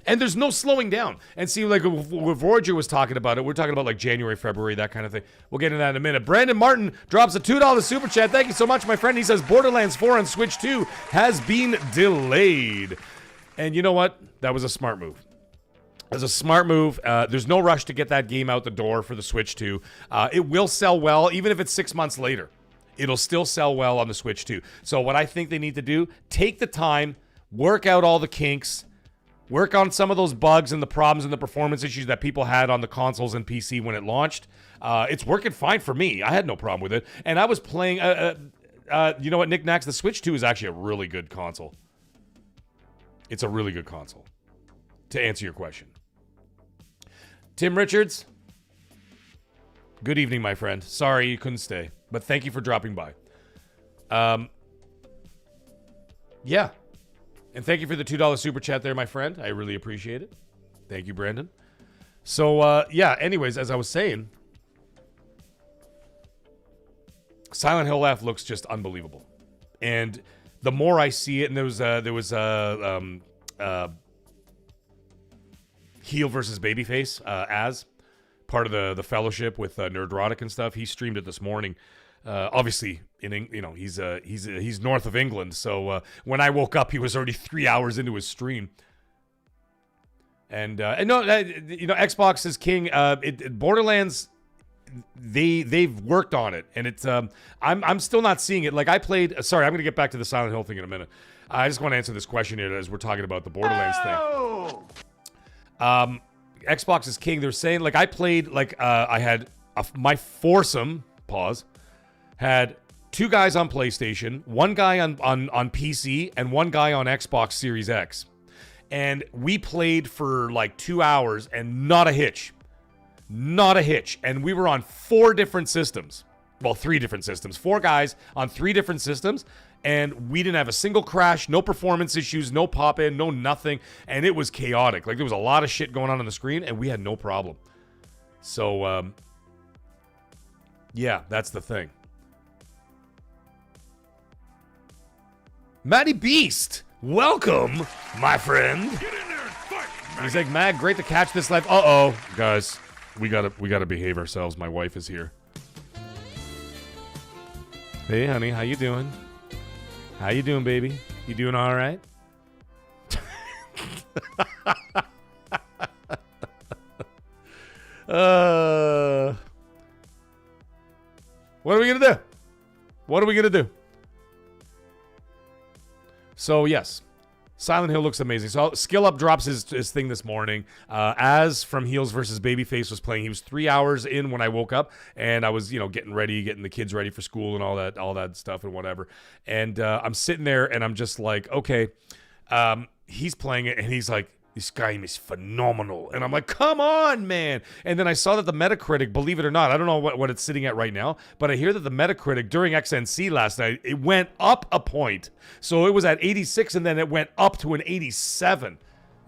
And there's no slowing down. And see, like, what Voyager was talking about it, we're talking about, like, January, February, that kind of thing. We'll get into that in a minute. Brandon Martin drops a $2 super chat. Thank you so much, my friend. He says, Borderlands 4 on Switch 2 has been delayed. And you know what? That was a smart move. As a smart move. There's no rush to get that game out the door for the Switch 2. It will sell well, even if it's 6 months later. It'll still sell well on the Switch 2. So what I think they need to do, take the time, work out all the kinks, work on some of those bugs and the problems and the performance issues that people had on the consoles and PC when it launched. It's working fine for me. I had no problem with it. And I was playing, you know what, Nick Nax, the Switch 2 is actually a really good console. It's a really good console, to answer your question. Tim Richards, good evening, my friend. Sorry you couldn't stay, but thank you for dropping by. Yeah. And thank you for the $2 super chat there, my friend. I really appreciate it. Thank you, Brandon. So, yeah, anyways, as I was saying, Silent Hill F looks just unbelievable. And the more I see it, and there was Heel versus Babyface, as part of the fellowship with Nerdrotic and stuff. He streamed it this morning. Obviously, he's north of England, so when I woke up, he was already 3 hours into his stream. And no, Xbox is king. Borderlands, they've worked on it, and it's I'm still not seeing it. Like I played. Sorry, I'm gonna get back to the Silent Hill thing in a minute. I just want to answer this question here as we're talking about the Borderlands thing. Xbox is king. They're saying, like, I played, like, I had my foursome, pause, had two guys on PlayStation, one guy on PC, and one guy on Xbox Series X. And we played for like 2 hours and not a hitch. Not a hitch. And we were on 4 different systems. Well, 3 different systems. 4 guys on 3 different systems. And we didn't have a single crash, no performance issues, no pop-in, no nothing. And it was chaotic. Like, there was a lot of shit going on the screen, and we had no problem. So, yeah, that's the thing. Matty Beast, welcome, my friend. Get in there and fight, He's like, Mag, great to catch this live. Uh-oh, guys, we gotta behave ourselves. My wife is here. Hey, honey, how you doing? How you doing, baby? You doing all right? What are we gonna do? What are we gonna do? So yes, Silent Hill looks amazing. So Skill Up drops his thing this morning. As from Heels versus Babyface was playing. He was 3 hours in when I woke up, and I was, getting ready, getting the kids ready for school and all that stuff and whatever. And I'm sitting there, and I'm just like, okay. He's playing it, and he's like, this game is phenomenal. And I'm like, come on, man. And then I saw that the Metacritic, believe it or not, I don't know what it's sitting at right now, but I hear that the Metacritic during XNC last night, it went up a point. So it was at 86, and then it went up to an 87.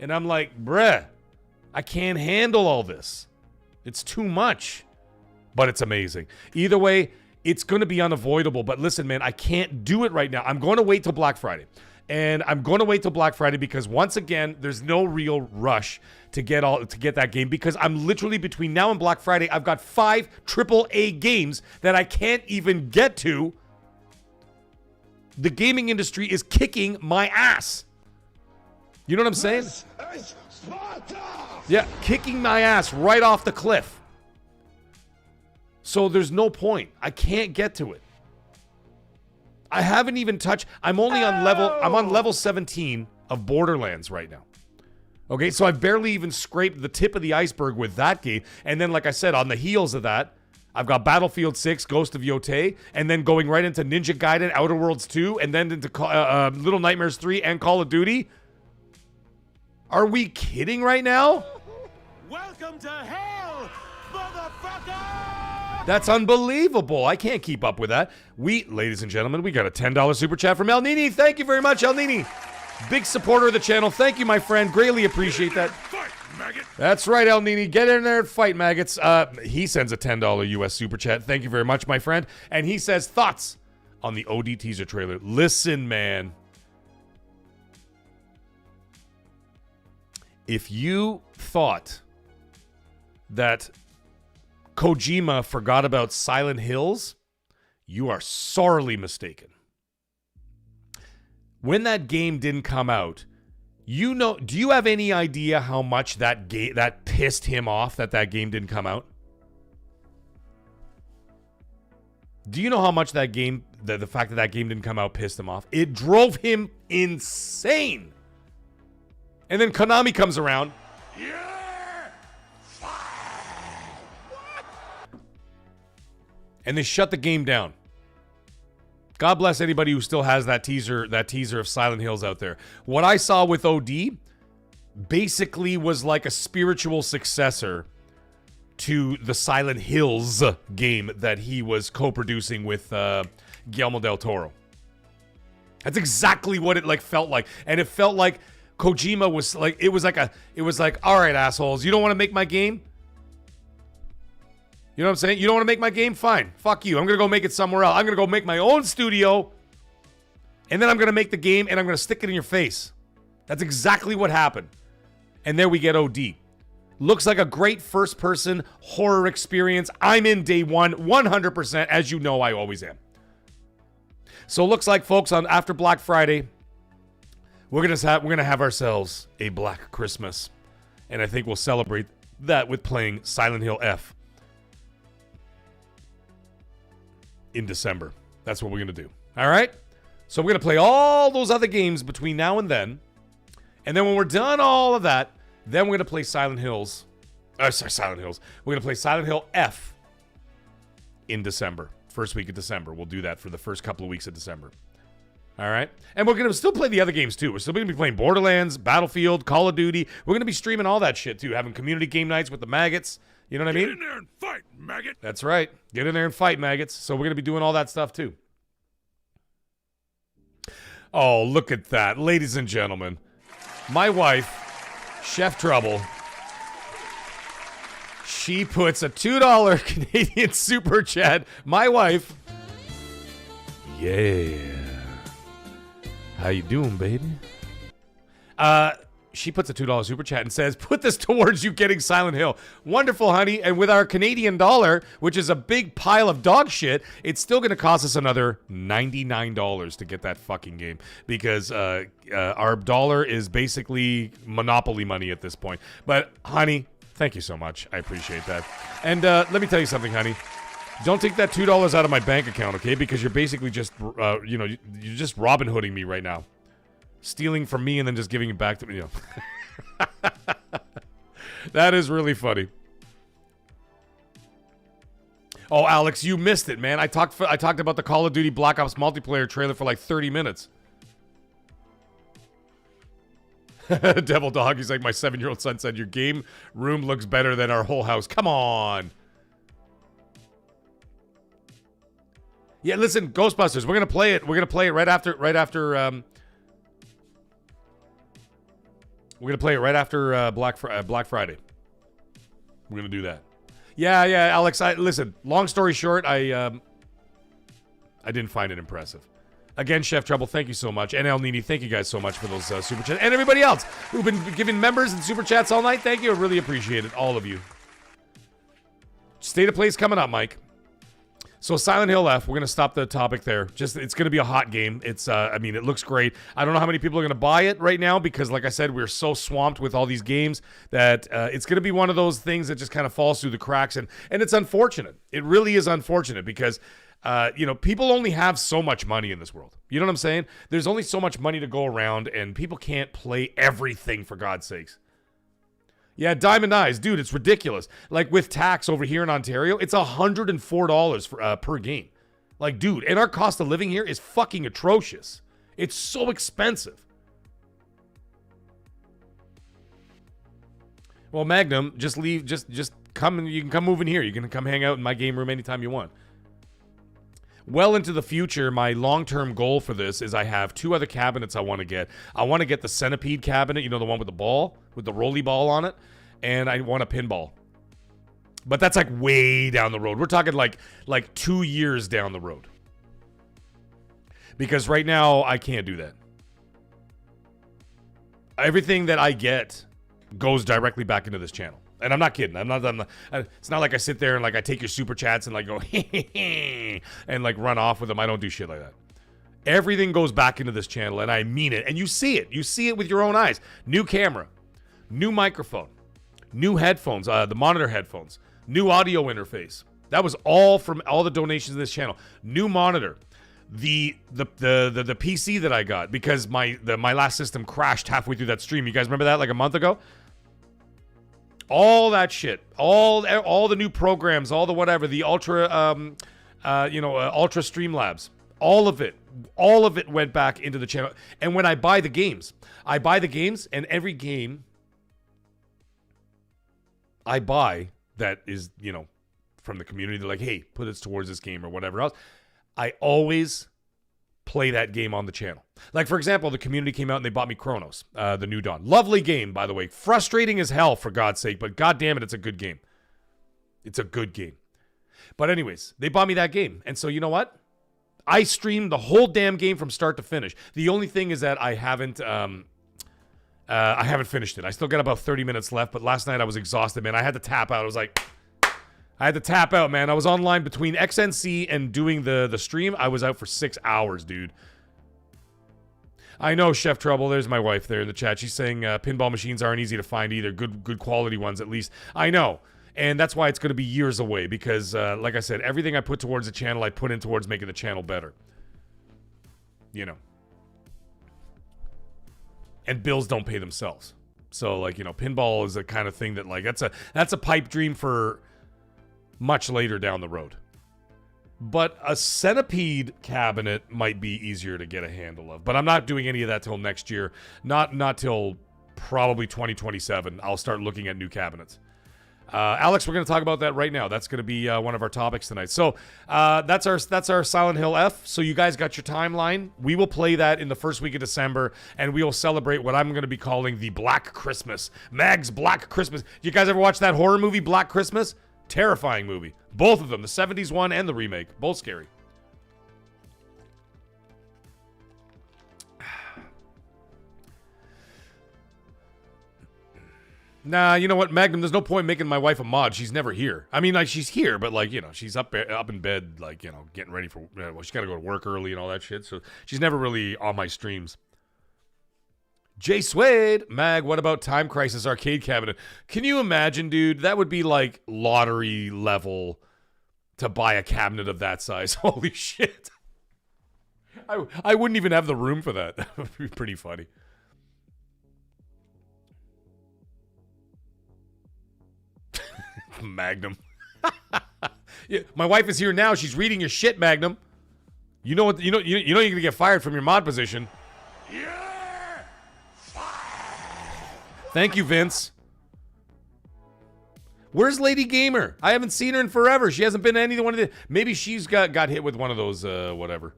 And I'm like, bruh, I can't handle all this. It's too much. But it's amazing. Either way, it's going to be unavoidable. But listen, man, I can't do it right now. I'm going to wait till Black Friday. And I'm going to wait till Black Friday because once again, there's no real rush to get that game because I'm literally between now and Black Friday, I've got 5 AAA games that I can't even get to. The gaming industry is kicking my ass. You know what I'm saying? Yeah, kicking my ass right off the cliff. So there's no point. I can't get to it. I haven't even touched. I'm on level 17 of Borderlands right now. Okay, so I've barely even scraped the tip of the iceberg with that game. And then, like I said, on the heels of that, I've got Battlefield 6, Ghost of Yotei, and then going right into Ninja Gaiden, Outer Worlds 2, and then into Little Nightmares 3 and Call of Duty. Are we kidding right now? Welcome to hell, motherfucker! That's unbelievable. I can't keep up with that. Ladies and gentlemen, we got a $10 super chat from El Nini. Thank you very much, El Nini. Big supporter of the channel. Thank you, my friend. Greatly appreciate that. Fight, maggot! That's right, El Nini. Get in there and fight, maggots. He sends a $10 US super chat. Thank you very much, my friend. And he says, thoughts on the OD teaser trailer. Listen, man. If you thought that Kojima forgot about Silent Hills, you are sorely mistaken. When that game didn't come out, You know, do you have any idea how much that pissed him off that game didn't come out? Do you know how much that game, the fact that game didn't come out pissed him off? It drove him insane. And then Konami comes around. And they shut the game down. God bless anybody who still has that teaser of Silent Hills out there. What I saw with OD basically was like a spiritual successor to the Silent Hills game that he was co-producing with Guillermo del Toro. That's exactly what it like felt like. And it felt like Kojima was like, it was like, all right, assholes, you don't want to make my game? You know what I'm saying? You don't want to make my game? Fine. Fuck you. I'm going to go make it somewhere else. I'm going to go make my own studio. And then I'm going to make the game and I'm going to stick it in your face. That's exactly what happened. And there we get OD. Looks like a great first-person horror experience. I'm in day one, 100%. As you know, I always am. So it looks like, folks, after Black Friday, we're gonna have ourselves a Black Christmas. And I think we'll celebrate that with playing Silent Hill F. In December. That's what we're going to do. All right? So we're going to play all those other games between now and then. And then when we're done all of that, then we're going to play Silent Hills. Silent Hills. We're going to play Silent Hill F in December. First week of December. We'll do that for the first couple of weeks of December. All right? And we're going to still play the other games too. We're still going to be playing Borderlands, Battlefield, Call of Duty. We're going to be streaming all that shit too. Having community game nights with the maggots. You know what I mean? Get in there and fight, maggot. That's right. Get in there and fight, maggots. So we're going to be doing all that stuff too. Oh, look at that. Ladies and gentlemen, my wife, Chef Trouble, she puts a $2 Canadian super chat. My wife, yeah. How you doing, baby? She puts a $2 super chat and says, put this towards you getting Silent Hill. Wonderful, honey. And with our Canadian dollar, which is a big pile of dog shit, it's still going to cost us another $99 to get that fucking game. Because our dollar is basically monopoly money at this point. But, honey, thank you so much. I appreciate that. And let me tell you something, honey. Don't take that $2 out of my bank account, okay? Because you're basically just, you're just Robin Hooding me right now. Stealing from me and then just giving it back to me. You know. That is really funny. Oh, Alex, you missed it, man. I talked about the Call of Duty Black Ops multiplayer trailer for like 30 minutes. Devil Dog, he's like, my 7-year-old son said, your game room looks better than our whole house. Come on. Yeah, listen, Ghostbusters, we're gonna play it. We're gonna play it right after. We're gonna play it right after Black Friday. We're gonna do that. Yeah, Alex. Listen. Long story short, I didn't find it impressive. Again, Chef Trouble, thank you so much, and El Nini, thank you guys so much for those super chats, and everybody else who've been giving members and super chats all night. Thank you. I really appreciate it, all of you. State of Play's coming up, Mike. So Silent Hill F, we're going to stop the topic there. Just, it's going to be a hot game. It's, I mean, it looks great. I don't know how many people are going to buy it right now because, like I said, we're so swamped with all these games that it's going to be one of those things that just kind of falls through the cracks. And it's unfortunate. It really is unfortunate because, people only have so much money in this world. You know what I'm saying? There's only so much money to go around and people can't play everything, for God's sakes. Yeah, Diamond Eyes. Dude, it's ridiculous. Like, with tax over here in Ontario, it's $104 for, per game. Like, dude, and our cost of living here is fucking atrocious. It's so expensive. Well, Magnum, just leave, just come, and you can come move in here. You can come hang out in my game room anytime you want. Well into the future, my long-term goal for this is I have 2 other cabinets I want to get. I want to get the centipede cabinet, the one with the ball, with the rolly ball on it, and I want a pinball. But that's like way down the road. We're talking like 2 years down the road. Because right now, I can't do that. Everything that I get goes directly back into this channel. And I'm not kidding. It's not like I sit there and like I take your super chats and like go and like run off with them. I don't do shit like that. Everything goes back into this channel, and I mean it. And you see it. You see it with your own eyes. New camera, new microphone, new headphones, the monitor headphones, new audio interface. That was all from all the donations to this channel. New monitor. The PC that I got because my last system crashed halfway through that stream. You guys remember that like a month ago? All that shit, all the new programs, all the whatever, the Ultra Streamlabs, all of it went back into the channel. And when I buy the games, and every game I buy that is, from the community, they're like, hey, put this towards this game or whatever else. I always play that game on the channel. Like, for example, the community came out and they bought me Chronos, the New Dawn. Lovely game, by the way. Frustrating as hell, for God's sake, but God damn it, it's a good game. It's a good game. But anyways, they bought me that game. And so you know what? I streamed the whole damn game from start to finish. The only thing is that I haven't finished it. I still got about 30 minutes left, but last night I was exhausted, man. I had to tap out. I had to tap out, man. I was online between XNC and doing the stream. I was out for 6 hours, dude. I know, Chef Trouble. There's my wife there in the chat. She's saying pinball machines aren't easy to find either. Good quality ones, at least. I know. And that's why it's going to be years away because, like I said, everything I put towards the channel, I put in towards making the channel better. And bills don't pay themselves. So, pinball is a kind of thing that, that's a pipe dream for much later down the road. But a centipede cabinet might be easier to get a handle of. But I'm not doing any of that till next year. Not till probably 2027. I'll start looking at new cabinets. Alex, we're going to talk about that right now. That's going to be one of our topics tonight. So that's our Silent Hill F. So you guys got your timeline. We will play that in the first week of December, and we will celebrate what I'm going to be calling the Black Christmas. Mag's Black Christmas. You guys ever watch that horror movie, Black Christmas? Terrifying movie. Both of them, the 70s one and the remake. Both scary. Nah, you know what, Magnum, there's no point making my wife a mod. She's never here. I mean, she's here, but, she's up in bed, getting ready for, she's got to go to work early and all that shit, so she's never really on my streams. Jay Suede, Mag, what about Time Crisis arcade cabinet? Can you imagine, dude? That would be like lottery level to buy a cabinet of that size. Holy shit. I wouldn't even have the room for that. That would be pretty funny. Magnum. Yeah, my wife is here now. She's reading your shit, Magnum. You know you're gonna get fired from your mod position. Yeah! Thank you, Vince. Where's Lady Gamer? I haven't seen her in forever. She hasn't been to any one of the... Maybe she's got hit with one of those, whatever.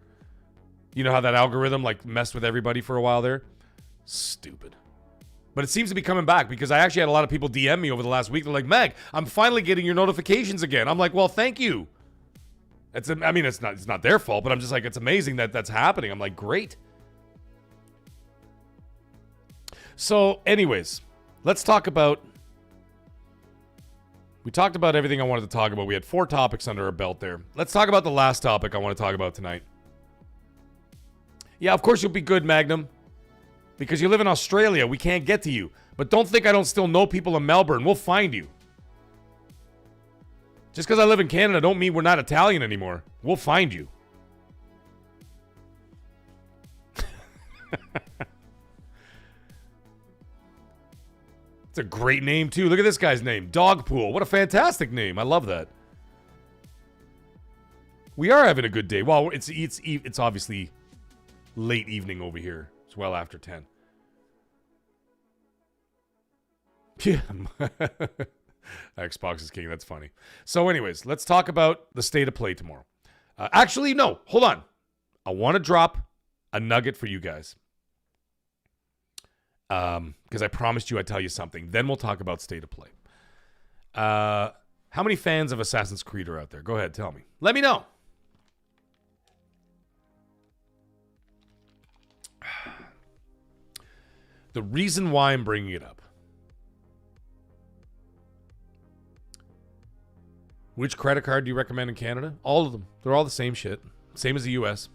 You know how that algorithm, messed with everybody for a while there? Stupid. But it seems to be coming back because I actually had a lot of people DM me over the last week. They're like, Meg, I'm finally getting your notifications again. I'm like, well, thank you. It's not their fault, but I'm just like, it's amazing that that's happening. I'm like, great. So, anyways, let's talk about... We talked about everything I wanted to talk about. We had 4 topics under our belt there. Let's talk about the last topic I want to talk about tonight. Yeah, of course you'll be good, Magnum. Because you live in Australia, we can't get to you. But don't think I don't still know people in Melbourne. We'll find you. Just because I live in Canada don't mean we're not Italian anymore. We'll find you. It's a great name, too. Look at this guy's name. Dogpool. What a fantastic name. I love that. We are having a good day. Well, it's obviously late evening over here. It's well after 10. Yeah. Xbox is king. That's funny. So anyways, let's talk about the state of play tomorrow. Actually, no. Hold on. I want to drop a nugget for you guys. Because I promised you I'd tell you something. Then we'll talk about state of play. How many fans of Assassin's Creed are out there? Go ahead, tell me. Let me know. The reason why I'm bringing it up. Which credit card do you recommend in Canada? All of them. They're all the same shit. Same as the US.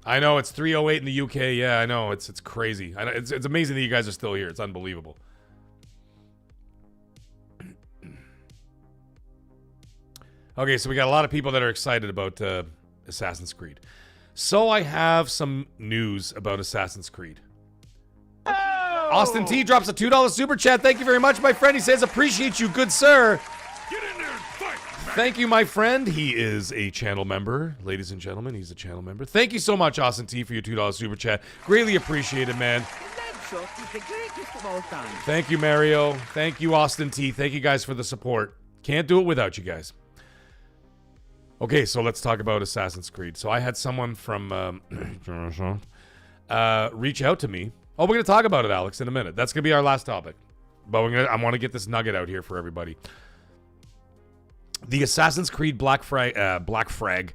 I know it's 3:08 in the UK. Yeah, I know it's crazy. I know, it's amazing that you guys are still here. It's unbelievable. Okay, so we got a lot of people that are excited about Assassin's Creed. So I have some news about Assassin's Creed. Austin T drops a $2 super chat. Thank you very much, my friend. He says, appreciate you, good sir. Get in there and fight, maggot! Thank you, my friend. He is a channel member. Ladies and gentlemen, he's a channel member. Thank you so much, Austin T, for your $2 super chat. Greatly appreciated, man. Deadshot is the greatest of all time. Thank you, Mario. Thank you, Austin T. Thank you guys for the support. Can't do it without you guys. Okay, so let's talk about Assassin's Creed. So I had someone from reach out to me. Oh, we're going to talk about it, Alex, in a minute. That's going to be our last topic. But I want to get this nugget out here for everybody. The Assassin's Creed Black Flag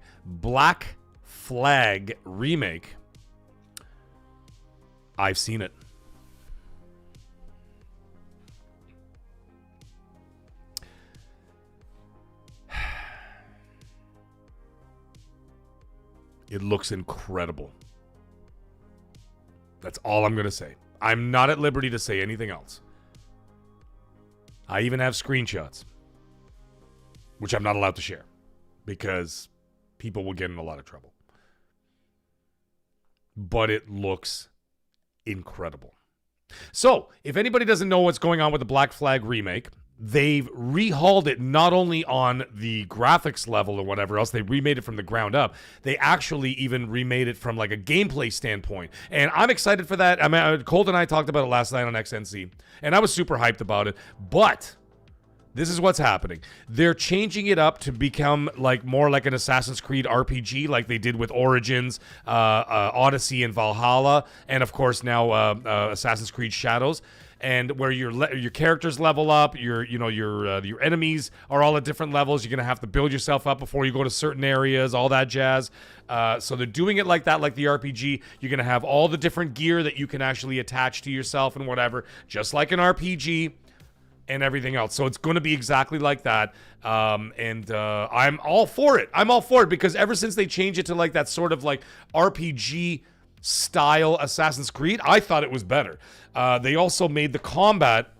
remake. I've seen it. It looks incredible. That's all I'm going to say. I'm not at liberty to say anything else. I even have screenshots, which I'm not allowed to share because people will get in a lot of trouble. But it looks incredible. So, if anybody doesn't know what's going on with the Black Flag remake, they've rehauled it not only on the graphics level or whatever else, they remade it from the ground up. They actually even remade it from like a gameplay standpoint. And I'm excited for that. I mean, Colt and I talked about it last night on XNC, and I was super hyped about it. But this is what's happening. They're changing it up to become like more like an Assassin's Creed RPG, like they did with Origins, Odyssey, and Valhalla, and of course now Assassin's Creed Shadows. And where your characters level up, your enemies are all at different levels. You're gonna have to build yourself up before you go to certain areas, all that jazz. So they're doing it like that, like the RPG. You're gonna have all the different gear that you can actually attach to yourself and whatever, just like an RPG and everything else. So it's gonna be exactly like that. I'm all for it. I'm all for it because ever since they changed it to like that sort of like RPG style Assassin's Creed, I thought it was better. They also made the combat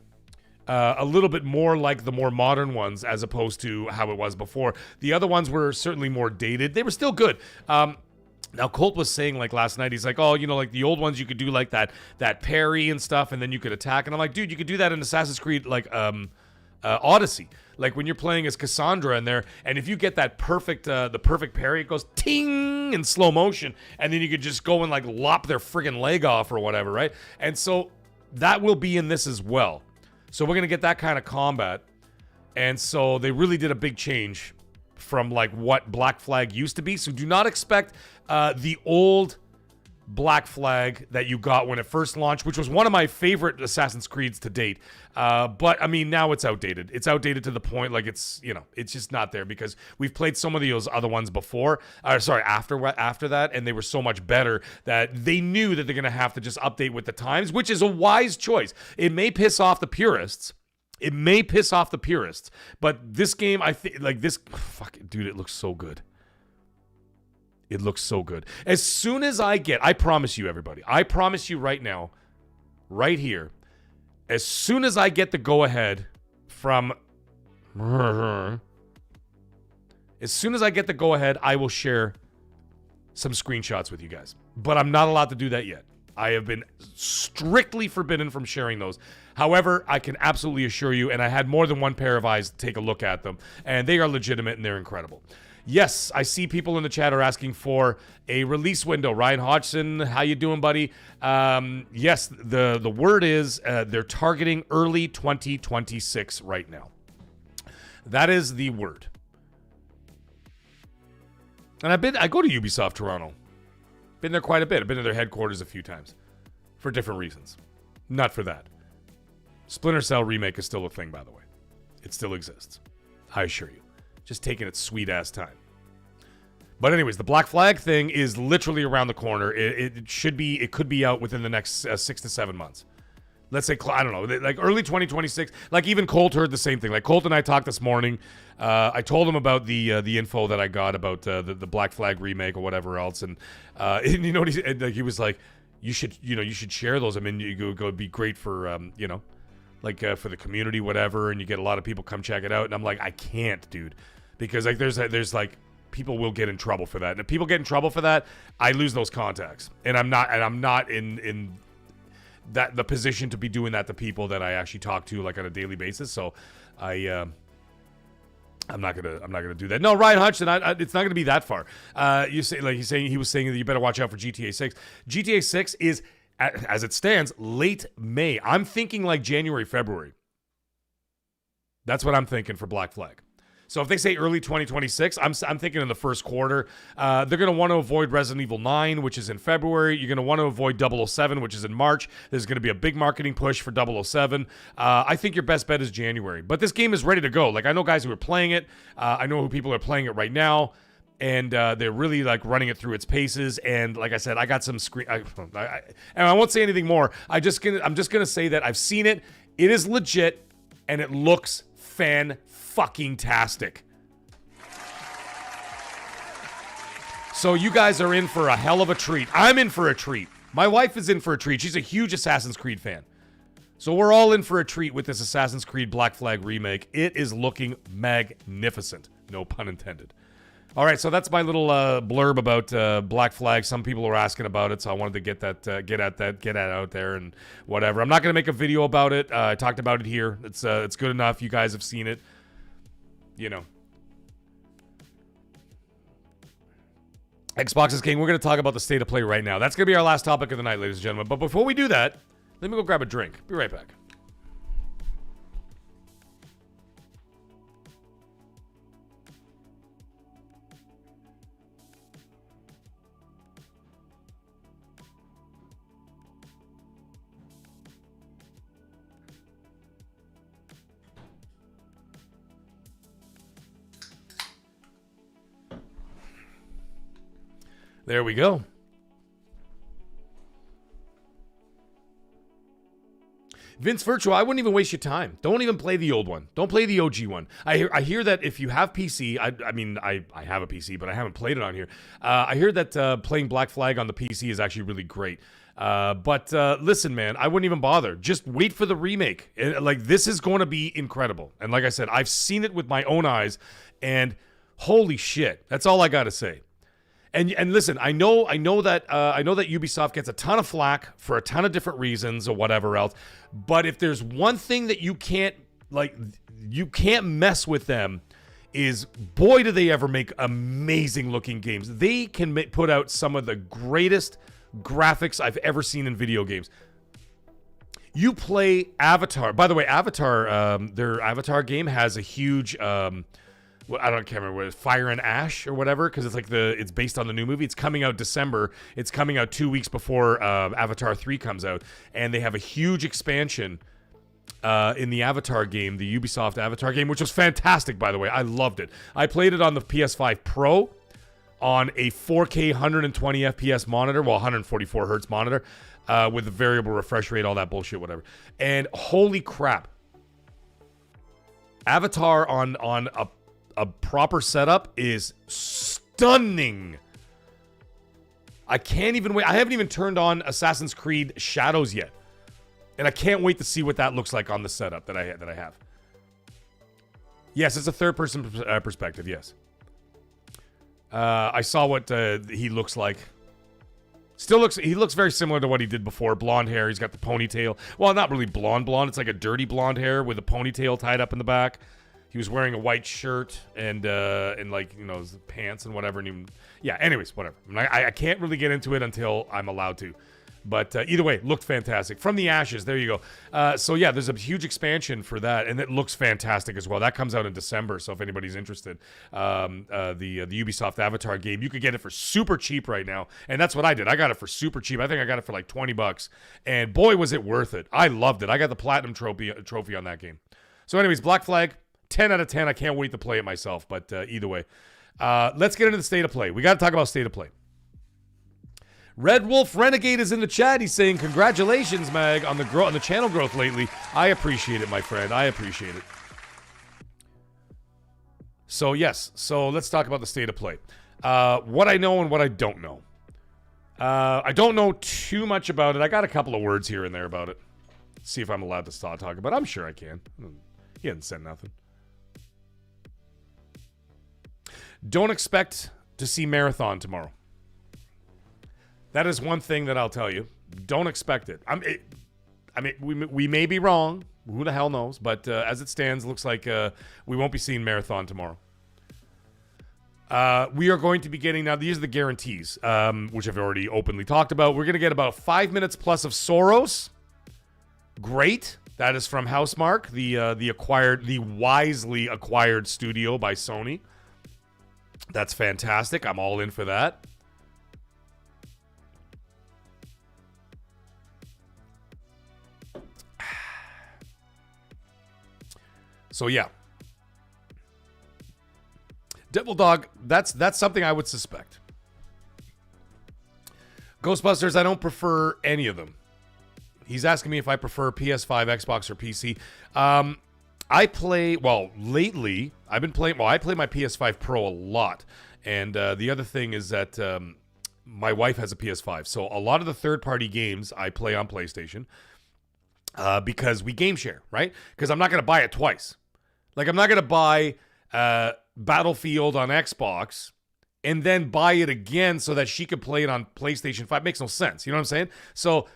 a little bit more like the more modern ones as opposed to how it was before. The other ones were certainly more dated. They were still good. Now, Colt was saying like last night, he's like, oh, like the old ones you could do like that parry and stuff, and then you could attack. And I'm like, dude, you could do that in Assassin's Creed like Odyssey. Like when you're playing as Cassandra in there, and if you get that the perfect parry, it goes ting in slow motion, and then you could just go and like lop their friggin' leg off or whatever, right? And so that will be in this as well. So we're gonna get that kind of combat, and so they really did a big change from like what Black Flag used to be. So do not expect the old Black Flag that you got when it first launched, which was one of my favorite Assassin's Creeds to date. But I mean, now it's outdated. It's outdated to the point like it's just not there because we've played some of those other ones before. After that, and they were so much better that they knew that they're gonna have to just update with the times, which is a wise choice. It may piss off the purists. But this game, I think, like this, dude, it looks so good. It looks so good. As soon as I promise you, everybody, I promise you right now, right here, as soon as I get the go-ahead from, I will share some screenshots with you guys. But I'm not allowed to do that yet. I have been strictly forbidden from sharing those. However, I can absolutely assure you, and I had more than one pair of eyes take a look at them, and they are legitimate and they're incredible. Yes, I see people in the chat are asking for a release window. Ryan Hodgson, how you doing, buddy? Yes, the word is they're targeting early 2026 right now. That is the word. And I go to Ubisoft Toronto. Been there quite a bit. I've been to their headquarters a few times for different reasons. Not for that. Splinter Cell remake is still a thing, by the way. It still exists. I assure you. Just taking its sweet ass time. But anyways, the Black Flag thing is literally around the corner. It could be out within the next 6 to 7 months. Let's say, I don't know, like early 2026. Like even Colt heard the same thing. Like Colt and I talked this morning. I told him about the info that I got about the Black Flag remake or whatever else, and you know what he was like, you should share those. I mean, it'd be great for for the community, whatever, and you get a lot of people come check it out. And I'm like, I can't, dude, because like there's like people will get in trouble for that, and if people get in trouble for that, I lose those contacts, and I'm not in the position to be doing that to people that I actually talk to like on a daily basis. So I'm not gonna do that. No, Ryan Hutchinson, it's not gonna be that far. He was saying that you better watch out for GTA 6. GTA 6 is, as it stands, late May. I'm thinking like January, February. That's what I'm thinking for Black Flag. So if they say early 2026, I'm thinking in the first quarter. They're going to want to avoid Resident Evil 9, which is in February. You're going to want to avoid 007, which is in March. There's going to be a big marketing push for 007. I think your best bet is January. But this game is ready to go. Like, I know guys who are playing it. I know who people are playing it right now. And they're really like running it through its paces. And like I said, I got some screen. And I won't say anything more. I'm just gonna say that I've seen it. It is legit, and it looks fan-fucking-tastic. So you guys are in for a hell of a treat. I'm in for a treat. My wife is in for a treat. She's a huge Assassin's Creed fan. So we're all in for a treat with this Assassin's Creed Black Flag remake. It is looking magnificent. No pun intended. All right, so that's my little blurb about Black Flag. Some people are asking about it, so I wanted to get that out there and whatever. I'm not going to make a video about it. I talked about it here. It's good enough. You guys have seen it. You know. Xbox is king. We're going to talk about the state of play right now. That's going to be our last topic of the night, ladies and gentlemen. But before we do that, let me go grab a drink. Be right back. There we go. Vince Virtual, I wouldn't even waste your time. Don't even play the old one. Don't play the OG one. I hear that if you have PC, I mean, I have a PC, but I haven't played it on here. I hear that playing Black Flag on the PC is actually really great. But listen, man, I wouldn't even bother. Just wait for the remake. Like, this is going to be incredible. And like I said, I've seen it with my own eyes, and holy shit, that's all I got to say. And listen, I know that Ubisoft gets a ton of flack for a ton of different reasons or whatever else. But if there's one thing that you can't mess with them, is boy do they ever make amazing looking games. They can put out some of the greatest graphics I've ever seen in video games. You play Avatar. By the way, Avatar, their Avatar game has a huge. I can't remember what it is, Fire and Ash or whatever, because it's based on the new movie. It's coming out December. It's coming out 2 weeks before Avatar 3 comes out, and they have a huge expansion in the Avatar game, the Ubisoft Avatar game, which was fantastic, by the way. I loved it. I played it on the PS5 Pro on a 4K 120 FPS monitor, 144 hertz monitor, with a variable refresh rate, all that bullshit, whatever. And holy crap, Avatar on a proper setup is stunning. I can't even wait. I haven't even turned on Assassin's Creed Shadows yet, and I can't wait to see what that looks like on the setup that I have. Yes, it's a third-person perspective. Yes, I saw what he looks like. He looks very similar to what he did before. Blonde hair. He's got the ponytail. Well, not really blonde. It's like a dirty blonde hair with a ponytail tied up in the back. He was wearing a white shirt and his pants and whatever. And anyways, whatever. I can't really get into it until I'm allowed to. But either way, looked fantastic. From the Ashes, there you go. There's a huge expansion for that, and it looks fantastic as well. That comes out in December, so if anybody's interested, the Ubisoft Avatar game, you could get it for super cheap right now, and that's what I did. I got it for super cheap. I think I got it for like $20, and boy, was it worth it. I loved it. I got the Platinum trophy on that game. So anyways, Black Flag, 10 out of 10. I can't wait to play it myself, but either way. Let's get into the state of play. We got to talk about state of play. Red Wolf Renegade is in the chat. He's saying, congratulations, Mag, on the channel growth lately. I appreciate it, my friend. I appreciate it. So, yes. So, let's talk about the state of play. What I know and what I don't know. I don't know too much about it. I got a couple of words here and there about it. See if I'm allowed to start talking about it. I'm sure I can. He hasn't said nothing. Don't expect to see Marathon tomorrow. That is one thing that I'll tell you. Don't expect it. I mean, we may be wrong. Who the hell knows? But as it stands, looks like we won't be seeing Marathon tomorrow. We are going to be getting, now these are the guarantees, which I've already openly talked about. We're going to get about 5 minutes plus of Soros. Great. That is from Housemarque, the wisely acquired studio by Sony. That's fantastic. I'm all in for that. So yeah. Devil Dog, that's something I would suspect. Ghostbusters, I don't prefer any of them. He's asking me if I prefer PS5, Xbox, or PC. Lately, I've been playing, I play my PS5 Pro a lot. And the other thing is that my wife has a PS5. So a lot of the third-party games I play on PlayStation because we game share, right? Because I'm not going to buy it twice. Like, I'm not going to buy Battlefield on Xbox and then buy it again so that she could play it on PlayStation 5. Makes no sense. You know what I'm saying? So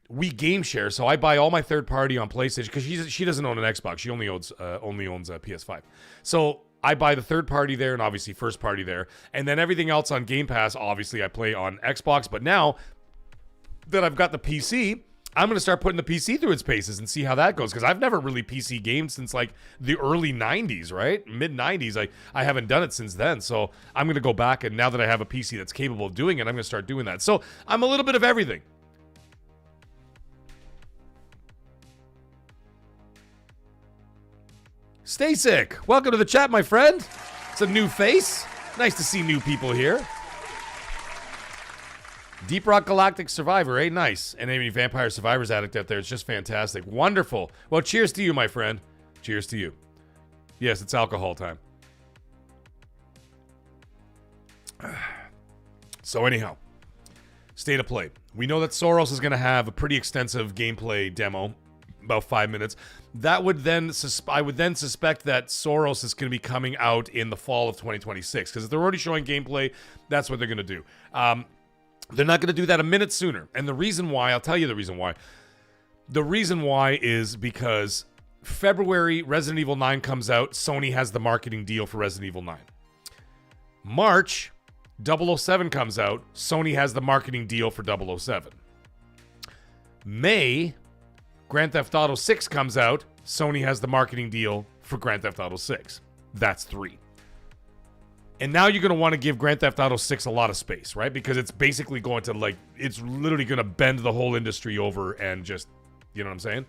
we game share. So I buy all my third party on PlayStation because she doesn't own an Xbox. She only owns a PS5. So I buy the third party there and obviously first party there. And then everything else on Game Pass, obviously I play on Xbox. But now that I've got the PC, I'm going to start putting the PC through its paces and see how that goes. Because I've never really PC gamed since like the early 90s, right? Mid 90s. I haven't done it since then. So I'm going to go back, and now that I have a PC that's capable of doing it, I'm going to start doing that. So I'm a little bit of everything. Stay sick. Welcome to the chat, my friend. It's a new face. Nice to see new people here. Deep Rock Galactic Survivor, eh? Nice. And any Vampire Survivors addict out there, it's just fantastic. Wonderful. Well, cheers to you, my friend. Cheers to you. Yes, it's alcohol time. So anyhow, state of play. We know that Soros is going to have a pretty extensive gameplay demo, about 5 minutes. That would then, I would then suspect that Soros is going to be coming out in the fall of 2026, because if they're already showing gameplay, that's what they're going to do. They're not going to do that a minute sooner. And the reason why, I'll tell you the reason why. The reason why is because February, Resident Evil 9 comes out. Sony has the marketing deal for Resident Evil 9. March, 007 comes out. Sony has the marketing deal for 007. May, Grand Theft Auto 6 comes out. Sony has the marketing deal for Grand Theft Auto 6. That's 3. And now you're going to want to give Grand Theft Auto 6 a lot of space, right? Because it's basically going to, like, it's literally going to bend the whole industry over and just, you know what I'm saying?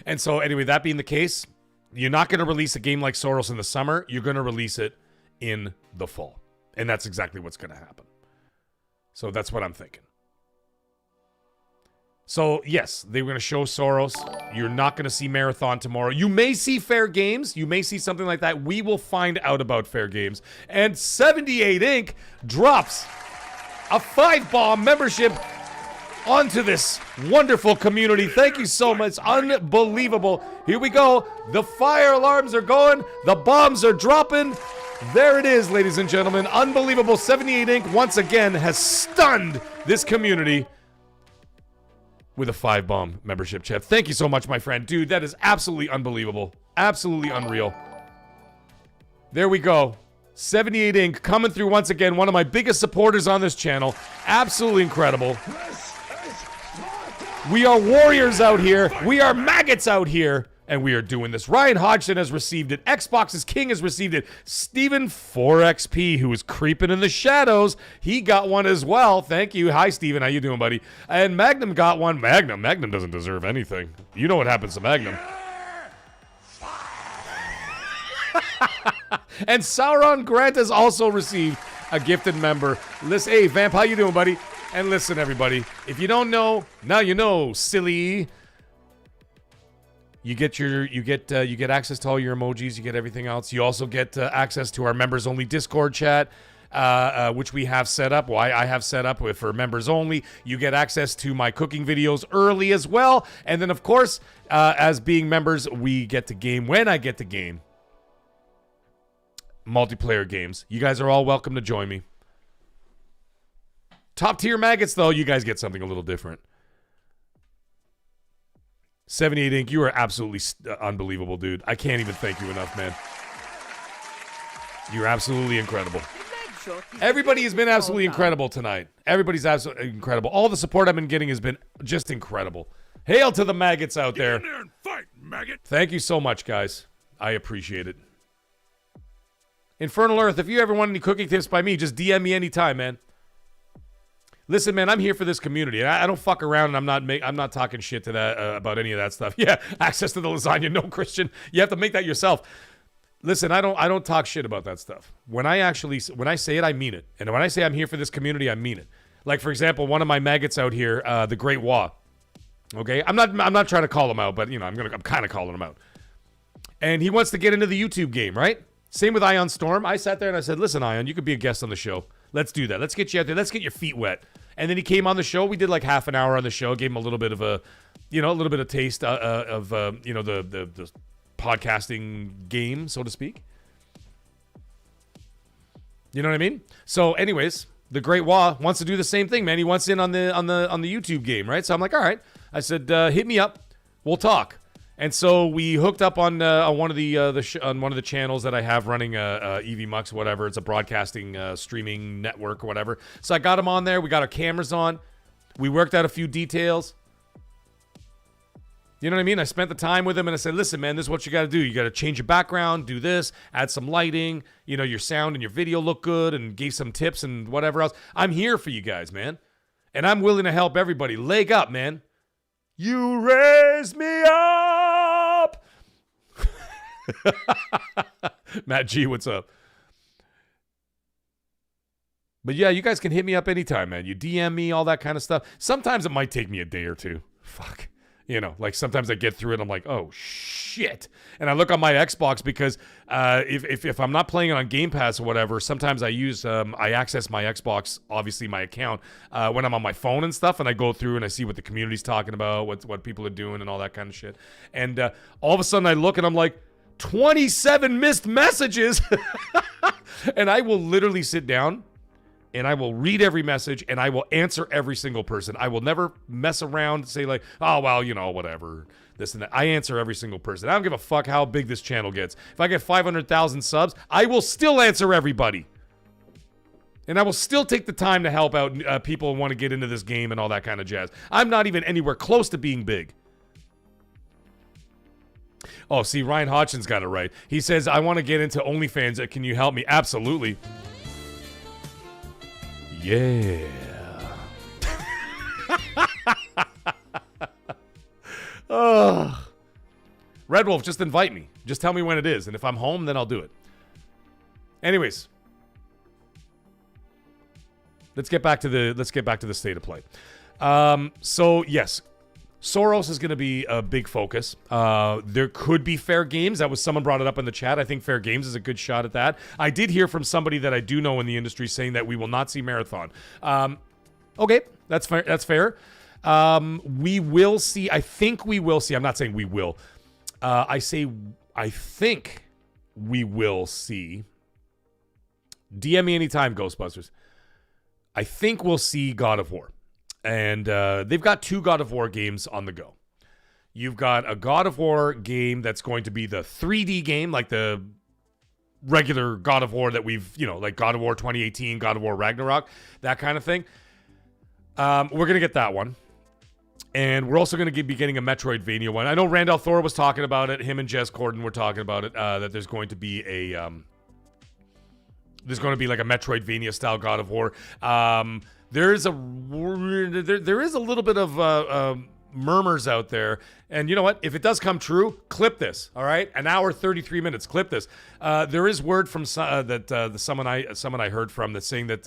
And so, anyway, that being the case, you're not going to release a game like Soros in the summer. You're going to release it in the fall. And that's exactly what's going to happen. So that's what I'm thinking. So, yes, they were going to show Soros. You're not going to see Marathon tomorrow. You may see Fair Games. You may see something like that. We will find out about Fair Games. And 78 Inc. drops a 5-bomb membership onto this wonderful community. Thank you so much. Unbelievable. Here we go. The fire alarms are going. The bombs are dropping. There it is, ladies and gentlemen. Unbelievable. 78 Inc. once again has stunned this community with a 5-bomb membership, chat. Thank you so much, my friend. Dude, that is absolutely unbelievable. Absolutely unreal. There we go. 78 Inc. coming through once again. One of my biggest supporters on this channel. Absolutely incredible. We are warriors out here. We are maggots out here. And we are doing this. Ryan Hodgson has received it. Xbox's King has received it. Steven 4XP, who is creeping in the shadows, he got one as well. Thank you. Hi, Steven. How you doing, buddy? And Magnum got one. Magnum doesn't deserve anything. You know what happens to Magnum. And Sauron Grant has also received a gifted member. Listen, hey, Vamp, how you doing, buddy? And listen, everybody, if you don't know, now you know, silly. You get access to all your emojis. You get everything else. You also get access to our members only Discord chat, which we have set up. Well, I have set up for members only. You get access to my cooking videos early as well. And then, of course, as being members, we get to game when I get to game multiplayer games. You guys are all welcome to join me. Top tier maggots, though, you guys get something a little different. 78 Inc., you are absolutely unbelievable, dude. I can't even thank you enough, man. You're absolutely incredible. Everybody has been absolutely incredible tonight. Everybody's absolutely incredible. All the support I've been getting has been just incredible. Hail to the maggots out there. Get in there and fight, maggot. Thank you so much, guys. I appreciate it. Infernal Earth, if you ever want any cooking tips by me, just DM me anytime, man. Listen, man, I'm here for this community. I don't fuck around, and I'm not talking shit to that about any of that stuff. Yeah, access to the lasagna, no, Christian. You have to make that yourself. Listen, I don't talk shit about that stuff. When I say it, I mean it. And when I say I'm here for this community, I mean it. Like, for example, one of my maggots out here, the Great Wah. Okay, I'm not trying to call him out, but you know, I'm kind of calling him out. And he wants to get into the YouTube game, right? Same with Ion Storm. I sat there and I said, listen, Ion, you could be a guest on the show. Let's do that. Let's get you out there. Let's get your feet wet. And then he came on the show. We did like half an hour on the show. Gave him a little bit of a taste of the podcasting game, so to speak. You know what I mean? So, anyways, the Great Wah wants to do the same thing, man. He wants in on the YouTube game, right? So I'm like, all right. I said, hit me up. We'll talk. And so we hooked up on one of the channels that I have running, EV Mux, whatever. It's a broadcasting streaming network or whatever. So I got him on there. We got our cameras on. We worked out a few details. You know what I mean? I spent the time with him and I said, listen, man, this is what you got to do. You got to change your background, do this, add some lighting. You know, your sound and your video look good, and gave some tips and whatever else. I'm here for you guys, man. And I'm willing to help everybody. Leg up, man. You raise me up. Matt G, what's up? But yeah, you guys can hit me up anytime, man. You DM me, all that kind of stuff. Sometimes it might take me a day or two. Fuck. You know, like sometimes I get through it, I'm like, oh shit. And I look on my Xbox because if I'm not playing it on Game Pass or whatever, sometimes I access my Xbox, obviously my account, when I'm on my phone and stuff, and I go through and I see what the community's talking about, what people are doing and all that kind of shit. And all of a sudden I look and I'm like, 27 missed messages. And I will literally sit down and I will read every message, and I will answer every single person. I will never mess around and say like, oh, well, you know, whatever, this and that. I answer every single person. I don't give a fuck how big this channel gets. If I get 500,000 subs, I will still answer everybody. And I will still take the time to help out people who want to get into this game and all that kind of jazz. I'm not even anywhere close to being big. Oh, see, Ryan Hodgson's got it right. He says, I want to get into OnlyFans. Can you help me? Absolutely. Yeah. Red Wolf, just invite me. Just tell me when it is, and if I'm home, then I'll do it. Anyways, let's get back to the state of play. So yes, Soros is going to be a big focus. There could be fair games. That was someone brought it up in the chat. I think fair games is a good shot at that. I did hear from somebody that I do know in the industry saying that we will not see Marathon. Okay, that's fair. That's fair. We will see. I think we will see. I'm not saying we will. I think we will see. DM me anytime, Ghostbusters. I think we'll see God of War. And they've got 2 God of War games on the go. You've got a God of War game that's going to be the 3D game, like the regular God of War that we've, you know, like God of War 2018, God of War Ragnarok, that kind of thing. We're going to get that one. And we're also going to be getting a Metroidvania one. I know Randall Thor was talking about it. Him and Jez Corden were talking about it, that there's going to be a... there's going to be like a Metroidvania style God of War. There is a little bit of murmurs out there. And you know what? If it does come true, clip this. All right, an hour 33 minutes. Clip this. There is word from someone I heard from that's saying that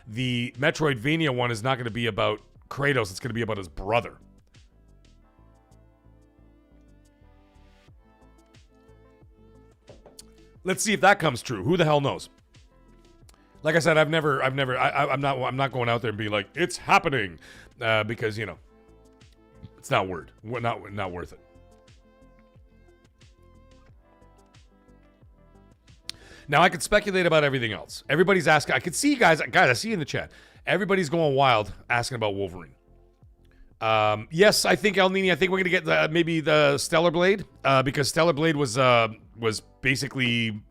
the Metroidvania one is not going to be about Kratos. It's going to be about his brother. Let's see if that comes true. Who the hell knows? Like I said, I'm not going out there and be like, it's happening, because you know, it's not worth it. Now I could speculate about everything else. Everybody's asking. I could see guys. I see in the chat. Everybody's going wild asking about Wolverine. Yes, I think El Nini. I think we're gonna get maybe the Stellar Blade, because Stellar Blade was basically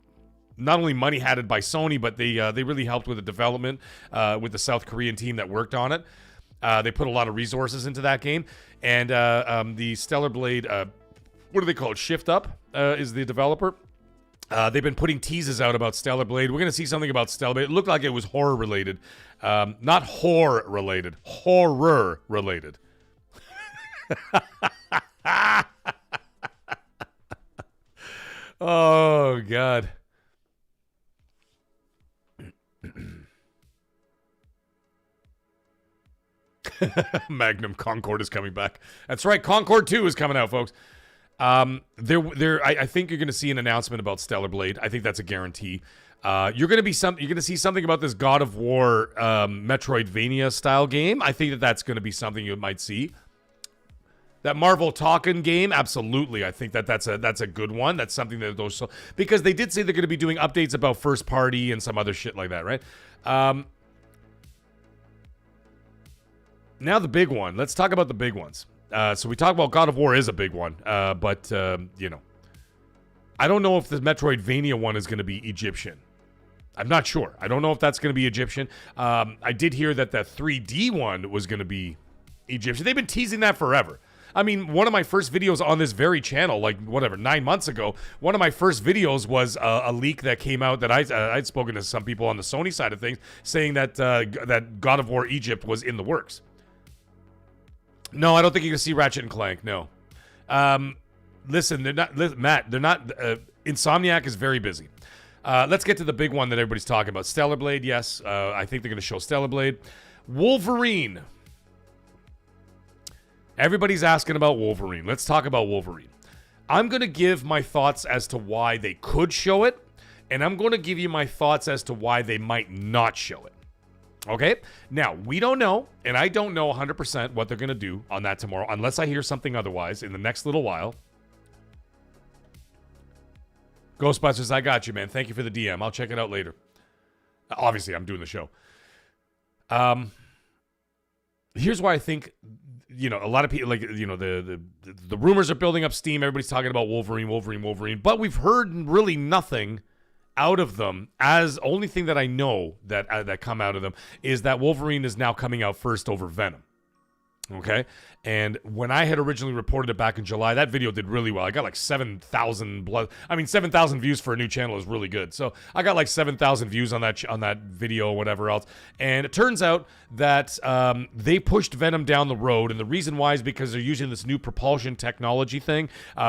not only money hatted by Sony, but they really helped with the development with the South Korean team that worked on it. They put a lot of resources into that game, and the Stellar Blade, what do they call it? Shift Up is the developer. They've been putting teases out about Stellar Blade. We're gonna see something about Stellar Blade. It looked like it was horror related, not horror related, horror related. Oh God. Magnum Concord is coming back. That's right, Concord 2 is coming out, folks. I think you're going to see an announcement about Stellar Blade. I think that's a guarantee. You're going to see something about this God of War Metroidvania style game. I think that's going to be something you might see. That Marvel Talkin' game, absolutely. I think that's a good one. That's something that those, because they did say they're going to be doing updates about first party and some other shit like that, right? Now the big one. Let's talk about the big ones. So we talk about God of War is a big one, but you know, I don't know if the Metroidvania one is going to be Egyptian. I'm not sure. I don't know if that's going to be Egyptian. I did hear that the 3D one was going to be Egyptian. They've been teasing that forever. I mean, one of my first videos on this very channel, like whatever, 9 months ago, one of my first videos was a leak that came out that I'd spoken to some people on the Sony side of things, saying that that God of War Egypt was in the works. No, I don't think you can see Ratchet and Clank. No. Listen, they're not. Matt, they're not. Insomniac is very busy. Let's get to the big one that everybody's talking about. Stellar Blade, yes. I think they're going to show Stellar Blade. Wolverine. Everybody's asking about Wolverine. Let's talk about Wolverine. I'm going to give my thoughts as to why they could show it, and I'm going to give you my thoughts as to why they might not show it. Okay? Now, we don't know, and I don't know 100% what they're going to do on that tomorrow, unless I hear something otherwise in the next little while. Ghostbusters, I got you, man. Thank you for the DM. I'll check it out later. Obviously, I'm doing the show. Here's why I think, you know, a lot of people, like, you know, the rumors are building up steam. Everybody's talking about Wolverine. But we've heard really nothing out of them. As only thing that I know that come out of them is that Wolverine is now coming out first over Venom. Okay? And when I had originally reported it back in July, that video did really well. I got like 7,000 views for a new channel is really good. So I got like 7,000 views on that video or whatever else. And it turns out that they pushed Venom down the road. And the reason why is because they're using this new propulsion technology thing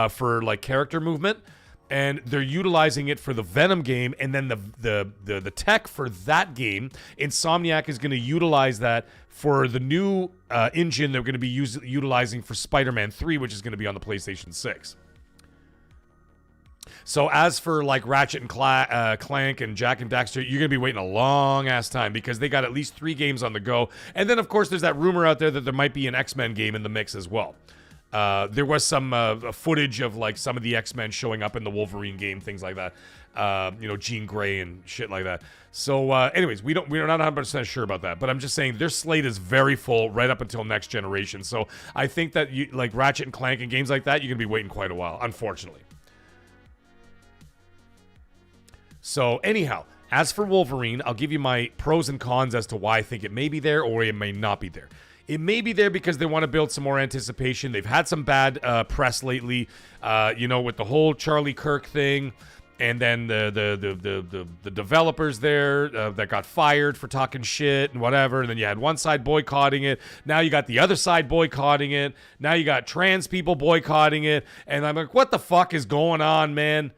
for like character movement. And they're utilizing it for the Venom game, and then the tech for that game, Insomniac is going to utilize that for the new engine they're going to be utilizing for Spider-Man 3, which is going to be on the PlayStation 6. So as for like Ratchet and Clank and Jak and Daxter, you're going to be waiting a long-ass time because they got at least 3 games on the go. And then, of course, there's that rumor out there that there might be an X-Men game in the mix as well. There was some footage of like some of the X-Men showing up in the Wolverine game, things like that. You know, Jean Grey and shit like that. So, anyways, we're not 100% sure about that. But I'm just saying their slate is very full right up until next generation. So I think that you like Ratchet and Clank and games like that, you're gonna be waiting quite a while, unfortunately. So anyhow, as for Wolverine, I'll give you my pros and cons as to why I think it may be there or it may not be there. It may be there because they want to build some more anticipation. They've had some bad press lately, you know, with the whole Charlie Kirk thing. And then the developers there that got fired for talking shit and whatever. And then you had one side boycotting it. Now you got the other side boycotting it. Now you got trans people boycotting it. And I'm like, what the fuck is going on, man?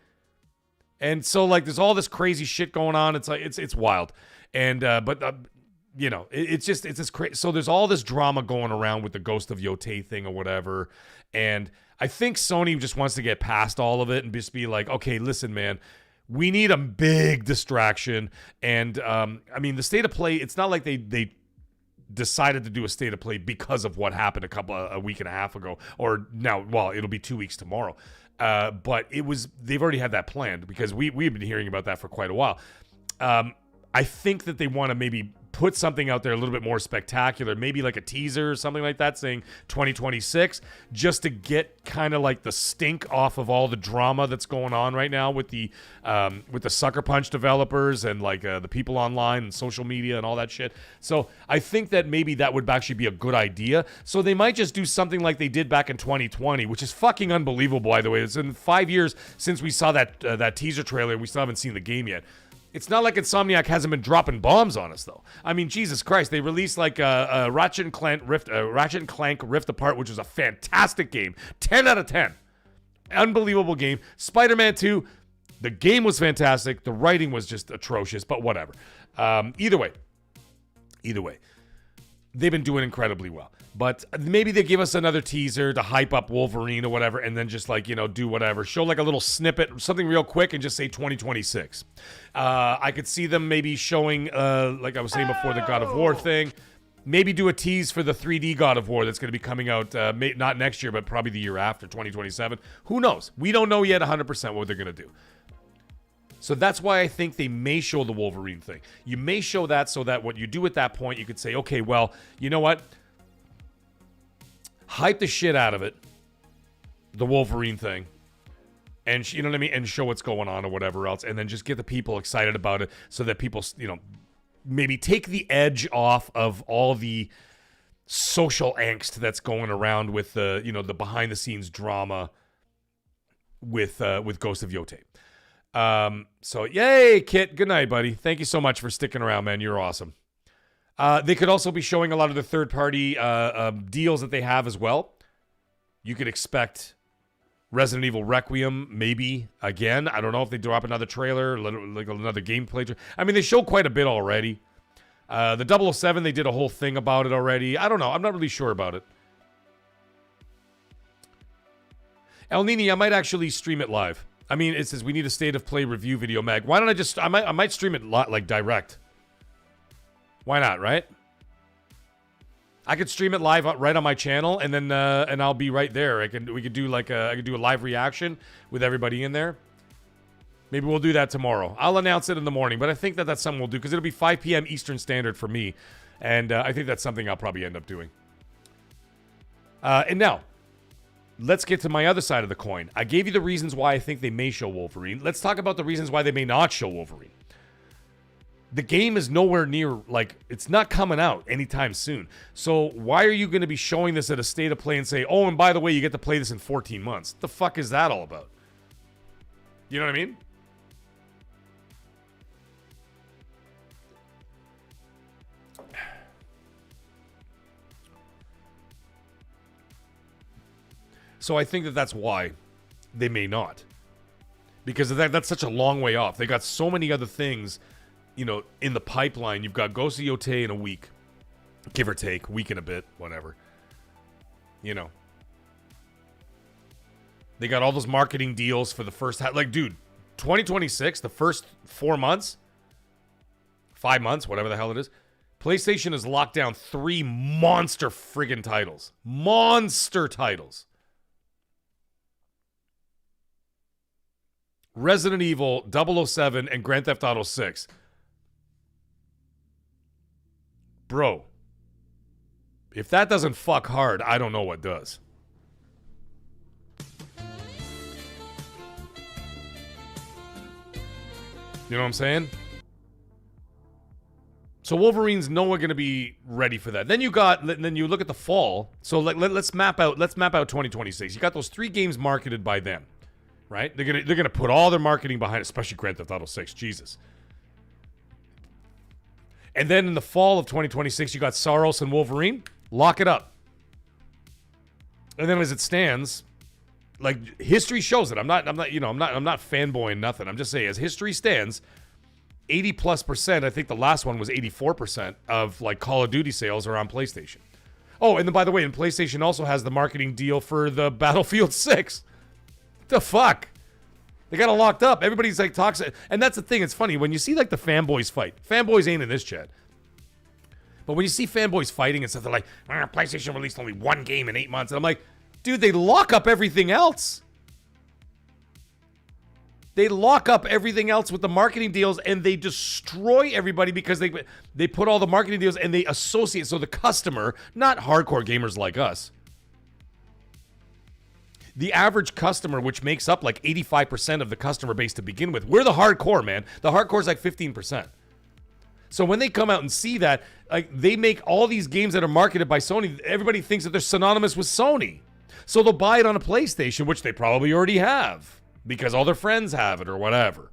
And so like, there's all this crazy shit going on. It's like it's wild. And you know, it's just crazy. So there's all this drama going around with the Ghost of Yotei thing or whatever. And I think Sony just wants to get past all of it and just be like, okay, listen, man, we need a big distraction. And I mean, the state of play, it's not like they decided to do a state of play because of what happened a week and a half ago, or now, well, it'll be 2 weeks tomorrow. But they've already had that planned because we've been hearing about that for quite a while. I think that they want to maybe put something out there a little bit more spectacular, maybe like a teaser or something like that saying 2026, just to get kind of like the stink off of all the drama that's going on right now with the Sucker Punch developers and like the people online and social media and all that shit. So I think that maybe that would actually be a good idea. So they might just do something like they did back in 2020, which is fucking unbelievable, by the way. It's been 5 years since we saw that teaser trailer and we still haven't seen the game yet. It's not like Insomniac hasn't been dropping bombs on us, though. I mean, Jesus Christ, they released like Ratchet and Clank Rift Apart, which was a fantastic game. 10 out of 10. Unbelievable game. Spider-Man 2, the game was fantastic. The writing was just atrocious, but whatever. Either way, they've been doing incredibly well. But maybe they give us another teaser to hype up Wolverine or whatever, and then just like, you know, do whatever. Show like a little snippet, something real quick, and just say 2026. I could see them maybe showing, like I was saying before, the God of War thing. Maybe do a tease for the 3D God of War that's going to be coming out, not next year, but probably the year after, 2027. Who knows? We don't know yet 100% what they're going to do. So that's why I think they may show the Wolverine thing. You may show that so that what you do at that point, you could say, okay, well, you know what? Hype the shit out of it, the Wolverine thing, and you know what I mean, and show what's going on or whatever else, and then just get the people excited about it so that people, you know, maybe take the edge off of all the social angst that's going around with the, you know, the behind the scenes drama with Ghost of Yotei. So yay, Kit. Good night, buddy. Thank you so much for sticking around, man. You're awesome. They could also be showing a lot of the third-party deals that they have as well. You could expect Resident Evil Requiem, maybe, again. I don't know if they drop another trailer, like another gameplay. I mean, they showed quite a bit already. The 007, they did a whole thing about it already. I don't know. I'm not really sure about it. El Nini, I might actually stream it live. I mean, it says we need a state of play review video, Mag. Why don't I just... I might stream it like direct. Why not, right? I could stream it live right on my channel, and then and I'll be right there. We could do like I could do a live reaction with everybody in there. Maybe we'll do that tomorrow. I'll announce it in the morning, but I think that that's something we'll do because it'll be 5 p.m. Eastern Standard for me, and I think that's something I'll probably end up doing. And now, let's get to my other side of the coin. I gave you the reasons why I think they may show Wolverine. Let's talk about the reasons why they may not show Wolverine. The game is nowhere near, like, it's not coming out anytime soon. So why are you going to be showing this at a state of play and say, oh, and by the way, you get to play this in 14 months? What the fuck is that all about? You know what I mean? So I think that that's why they may not. Because that's such a long way off. They got so many other things, you know, in the pipeline. You've got Ghost of Yotei in a week, give or take, week and a bit, whatever. You know. They got all those marketing deals for the first half. Like, dude, 2026, the first 4 months, 5 months, whatever the hell it is, PlayStation has locked down 3 monster friggin' titles. Monster titles. Resident Evil, 007, and Grand Theft Auto 6. Bro, if that doesn't fuck hard, I don't know what does. You know what I'm saying? So Wolverine's nowhere going to be ready for that. Then you look at the fall. So let's map out 2026. You got those 3 games marketed by them. right? They're gonna put all their marketing behind it, especially Grand Theft Auto 6. Jesus. And then in the fall of 2026, you got Saros and Wolverine. Lock it up. And then as it stands, like history shows it. I'm not fanboying nothing. I'm just saying, as history stands, 80+%, I think the last one was 84% of like Call of Duty sales are on PlayStation. Oh, and then by the way, and PlayStation also has the marketing deal for the Battlefield 6. What the fuck? They got it locked up. Everybody's like toxic. And that's the thing. It's funny. When you see like the fanboys fight, fanboys ain't in this chat. But when you see fanboys fighting and stuff, they're like, PlayStation released only one game in 8 months. And I'm like, dude, they lock up everything else. They lock up everything else with the marketing deals and they destroy everybody because they put all the marketing deals and they associate. So the customer, not hardcore gamers like us, the average customer, which makes up like 85% of the customer base to begin with, we're the hardcore, man. The hardcore is like 15%. So when they come out and see that, like they make all these games that are marketed by Sony, everybody thinks that they're synonymous with Sony. So they'll buy it on a PlayStation, which they probably already have because all their friends have it or whatever.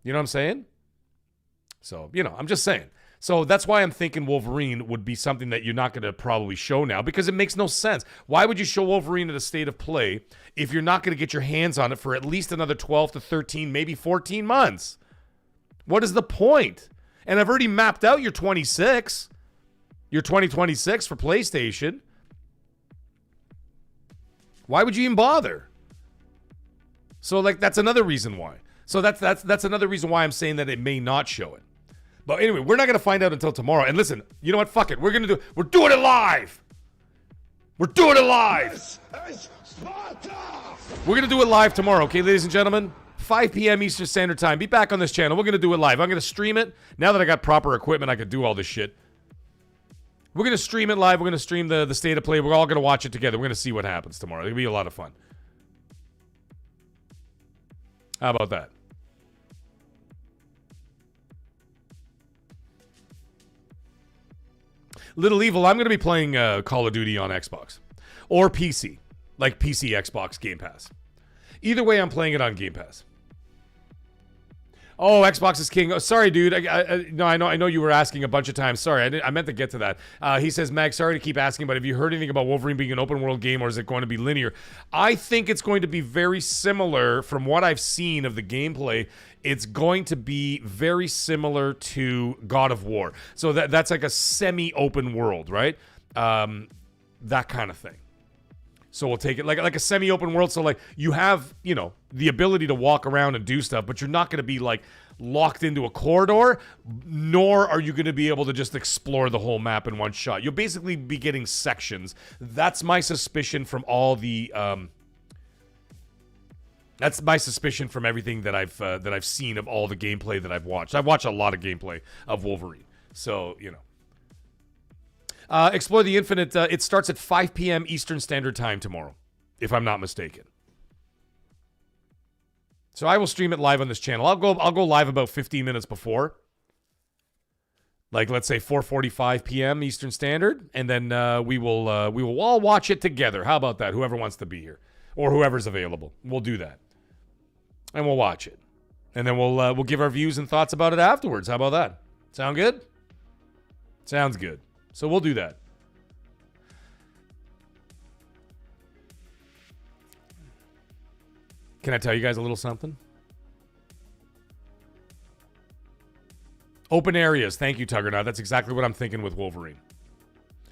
You know what I'm saying? So, I'm just saying. So that's why I'm thinking Wolverine would be something that you're not going to probably show now because it makes no sense. Why would you show Wolverine at a state of play if you're not going to get your hands on it for at least another 12 to 13, maybe 14 months? What is the point? And I've already mapped out your 2026 for PlayStation. Why would you even bother? So like that's another reason why. So that's another reason why I'm saying that it may not show it. But anyway, we're not going to find out until tomorrow. And listen, you know what? Fuck it. We're doing it live. We're doing it live. We're going to do it live tomorrow, okay, ladies and gentlemen? 5 p.m. Eastern Standard Time. Be back on this channel. We're going to do it live. I'm going to stream it. Now that I got proper equipment, I could do all this shit. We're going to stream it live. We're going to stream the state of play. We're all going to watch it together. We're going to see what happens tomorrow. It'll be a lot of fun. How about that? Little Evil, I'm going to be playing Call of Duty on Xbox. Or PC. Like PC, Xbox, Game Pass. Either way, I'm playing it on Game Pass. Oh, Xbox is king. Oh, sorry, dude. I know you were asking a bunch of times. Sorry, I meant to get to that. He says, Mag, sorry to keep asking, but have you heard anything about Wolverine being an open world game, or is it going to be linear? I think it's going to be very similar. From what I've seen of the gameplay, it's going to be very similar to God of War. So that's like a semi-open world, right? That kind of thing. So we'll take it like a semi-open world. So like you have, the ability to walk around and do stuff, but you're not going to be like locked into a corridor, nor are you going to be able to just explore the whole map in one shot. You'll basically be getting sections. That's my suspicion from all the that's my suspicion from everything that I've seen of all the gameplay that I've watched. I've watched a lot of gameplay of Wolverine. So, Explore the Infinite, it starts at 5 p.m. Eastern Standard Time tomorrow, if I'm not mistaken. So I will stream it live on this channel. I'll go live about 15 minutes before. Like, let's say 4:45 p.m. Eastern Standard, and then we will all watch it together. How about that? Whoever wants to be here, or whoever's available, we'll do that, and we'll watch it, and then we'll give our views and thoughts about it afterwards. How about that? Sound good? Sounds good. So we'll do that. Can I tell you guys a little something? Open areas. Thank you, Tuggernaut. That's exactly what I'm thinking with Wolverine.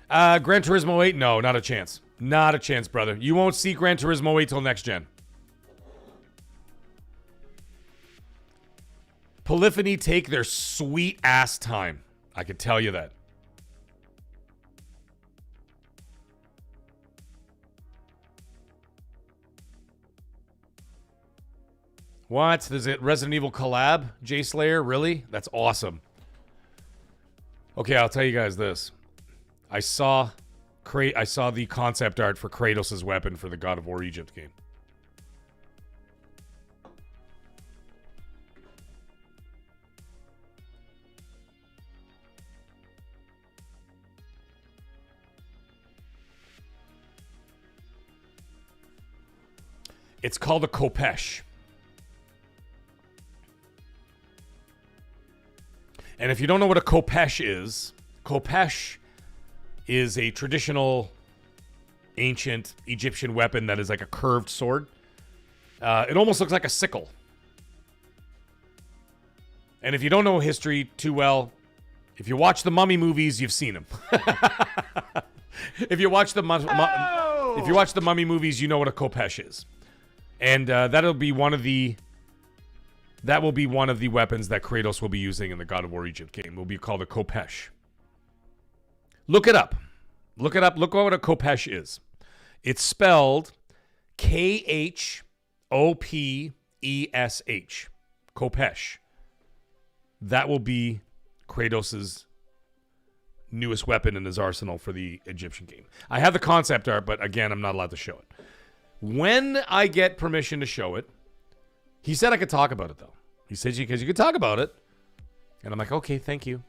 Gran Turismo 8? No, not a chance. Not a chance, brother. You won't see Gran Turismo 8 till next gen. Polyphony take their sweet ass time. I can tell you that. What? Is it Resident Evil collab? J Slayer? Really? That's awesome. Okay, I'll tell you guys this. I saw the concept art for Kratos' weapon for the God of War Egypt game. It's called a Kopesh. And if you don't know what a Kopesh is a traditional ancient Egyptian weapon that is like a curved sword. It almost looks like a sickle. And if you don't know history too well, if you watch the Mummy movies, you've seen them. If you watch the Mummy movies, you know what a Kopesh is. And that will be one of the weapons that Kratos will be using in the God of War Egypt game. It will be called a Kopesh. Look it up. Look it up. Look what a Kopesh is. It's spelled Khopesh. Kopesh. That will be Kratos' newest weapon in his arsenal for the Egyptian game. I have the concept art, but again, I'm not allowed to show it. When I get permission to show it, he said I could talk about it, though. He said, because you could talk about it. And I'm like, okay, thank you.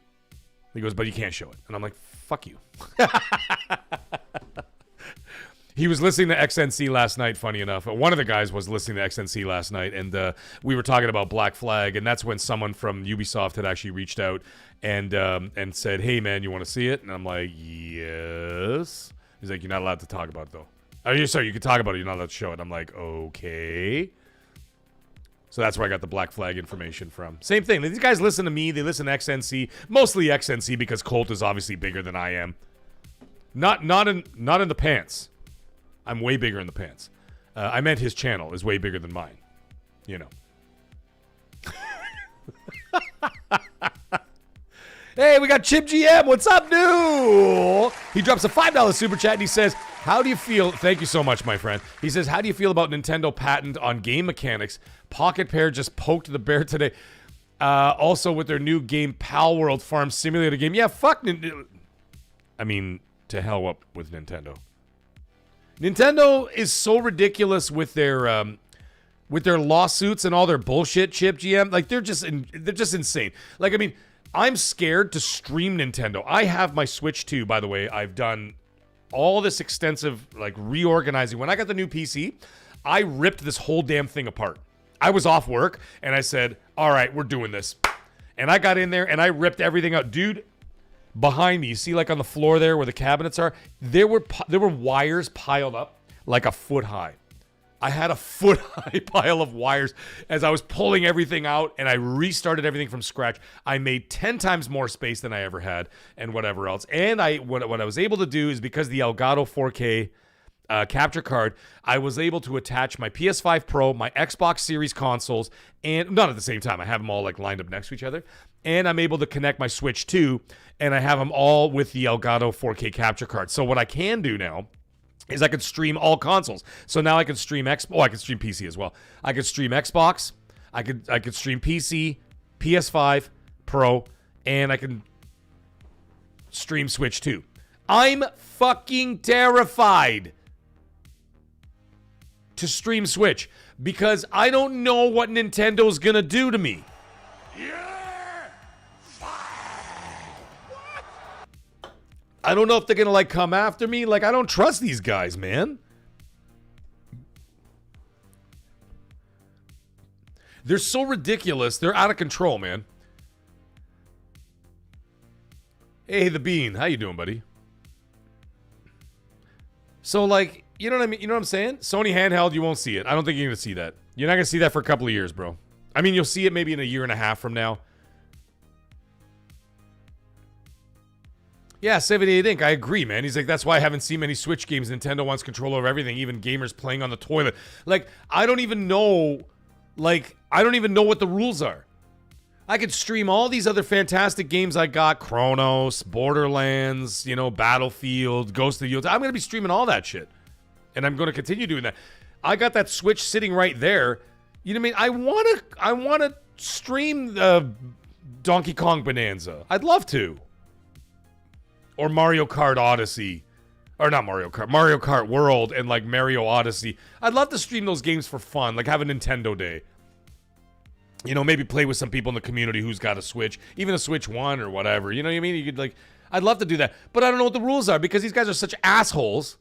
He goes, but you can't show it. And I'm like, fuck you. He was listening to XNC last night, funny enough. One of the guys was listening to XNC last night, and we were talking about Black Flag, and that's when someone from Ubisoft had actually reached out and said, hey, man, you want to see it? And I'm like, yes. He's like, you're not allowed to talk about it, though. Oh, sorry, you can talk about it. You're not allowed to show it. I'm like, okay. So that's where I got the Black Flag information from. Same thing. These guys listen to me. They listen to XNC. Mostly XNC because Colt is obviously bigger than I am. Not in the pants. I'm way bigger in the pants. I meant his channel is way bigger than mine. You know. Hey, we got Chip GM. What's up, dude? He drops a $5 super chat and he says, how do you feel? Thank you so much, my friend. He says, how do you feel about Nintendo patent on game mechanics? Pocket Pair just poked the bear today. Also with their new game, Pal World Farm Simulator game. Yeah, fuck Nintendo. I mean, to hell up with Nintendo. Nintendo is so ridiculous with their lawsuits and all their bullshit, Chip GM. Like they're just insane. Like, I mean, I'm scared to stream Nintendo. I have my Switch 2, by the way. I've done all this extensive like reorganizing. When I got the new PC, I ripped this whole damn thing apart. I was off work and I said, all right, we're doing this. And I got in there and I ripped everything out. Dude, behind me, you see like on the floor there where the cabinets are, there were wires piled up like a foot high. I had a foot high pile of wires as I was pulling everything out and I restarted everything from scratch. I made 10 times more space than I ever had and whatever else. And what I was able to do is because the Elgato 4K capture card, I was able to attach my PS5 Pro, my Xbox Series consoles, and not at the same time. I have them all like lined up next to each other. And I'm able to connect my Switch 2 and I have them all with the Elgato 4K capture card. So what I can do now is I could stream all consoles. So now I can stream I can stream PC as well. I could stream Xbox, I could stream PC, PS5, Pro, and I can stream Switch 2. I'm fucking terrified to stream Switch because I don't know what Nintendo's gonna do to me. I don't know if they're gonna like come after me. Like, I don't trust these guys, man. They're so ridiculous. They're out of control, man. Hey, the Bean. How you doing, buddy? So, like, you know what I mean? You know what I'm saying? Sony handheld, you won't see it. I don't think you're gonna see that. You're not gonna see that for a couple of years, bro. I mean, you'll see it maybe in a year and a half from now. Yeah, 78 Inc. I agree, man. He's like, that's why I haven't seen many Switch games. Nintendo wants control over everything, even gamers playing on the toilet. Like, I don't even know what the rules are. I could stream all these other fantastic games I got, Chronos, Borderlands, you know, Battlefield, Ghost of the Yield. I'm going to be streaming all that shit. And I'm going to continue doing that. I got that Switch sitting right there. You know what I mean? I want to stream Donkey Kong Bonanza. I'd love to. Or Mario Kart Odyssey. Or not Mario Kart. Mario Kart World and like Mario Odyssey. I'd love to stream those games for fun. Like have a Nintendo Day. You know, maybe play with some people in the community who's got a Switch. Even a Switch 1 or whatever. You know what I mean? You could like... I'd love to do that. But I don't know what the rules are because these guys are such assholes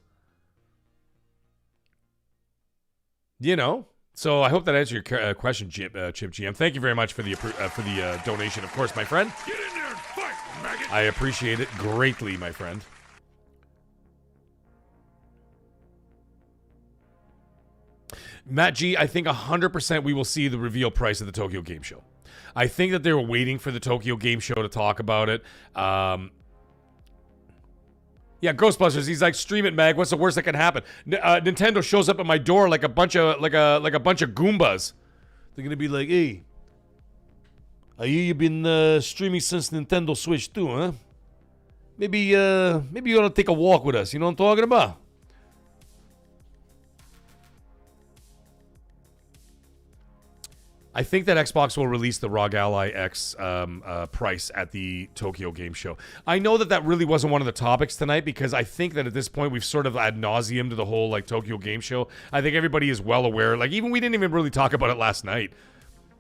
you know. So I hope that answered your question, Chip GM. Thank you very much for the donation, of course, my friend. Get in there and fight, maggot! I appreciate it greatly, my friend. Matt G, I think 100% we will see the reveal price of the Tokyo Game Show. I think that they were waiting for the Tokyo Game Show to talk about it. Yeah, Ghostbusters. He's like, stream it, Mag. What's the worst that can happen? Nintendo shows up at my door like a bunch of Goombas. They're gonna be like, "Hey, I hear you've been streaming since Nintendo Switch too, huh? Maybe you ought to take a walk with us. You know what I'm talking about?" I think that Xbox will release the ROG Ally X price at the Tokyo Game Show. I know that really wasn't one of the topics tonight because I think that at this point we've sort of ad nauseum to the whole like Tokyo Game Show. I think everybody is well aware. Like even we didn't even really talk about it last night.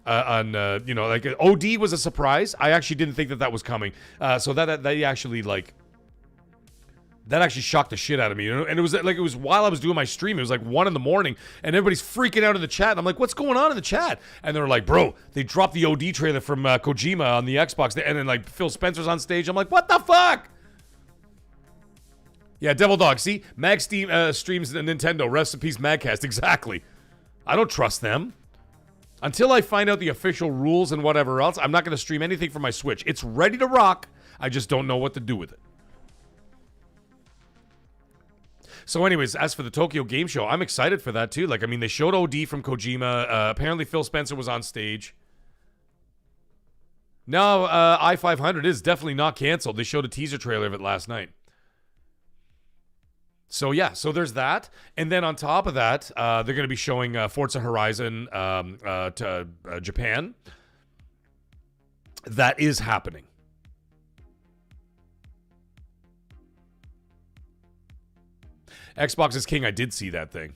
Like OD was a surprise. I actually didn't think that was coming. So that actually like. That actually shocked the shit out of me. And it was while I was doing my stream. It was like 1 a.m, and everybody's freaking out in the chat. And I'm like, what's going on in the chat? And they're like, bro, they dropped the OD trailer from Kojima on the Xbox. And then like Phil Spencer's on stage. I'm like, what the fuck? Yeah, Devil Dog. See? Mag streams Nintendo. Rest in peace, MAGGcast. Exactly. I don't trust them. Until I find out the official rules and whatever else, I'm not going to stream anything from my Switch. It's ready to rock. I just don't know what to do with it. So anyways, as for the Tokyo Game Show, I'm excited for that too. Like, I mean, they showed OD from Kojima. Apparently Phil Spencer was on stage. No, i500 is definitely not canceled. They showed a teaser trailer of it last night. So yeah, so there's that. And then on top of that, they're going to be showing Forza Horizon to Japan. That is happening. Xbox is king. I did see that thing.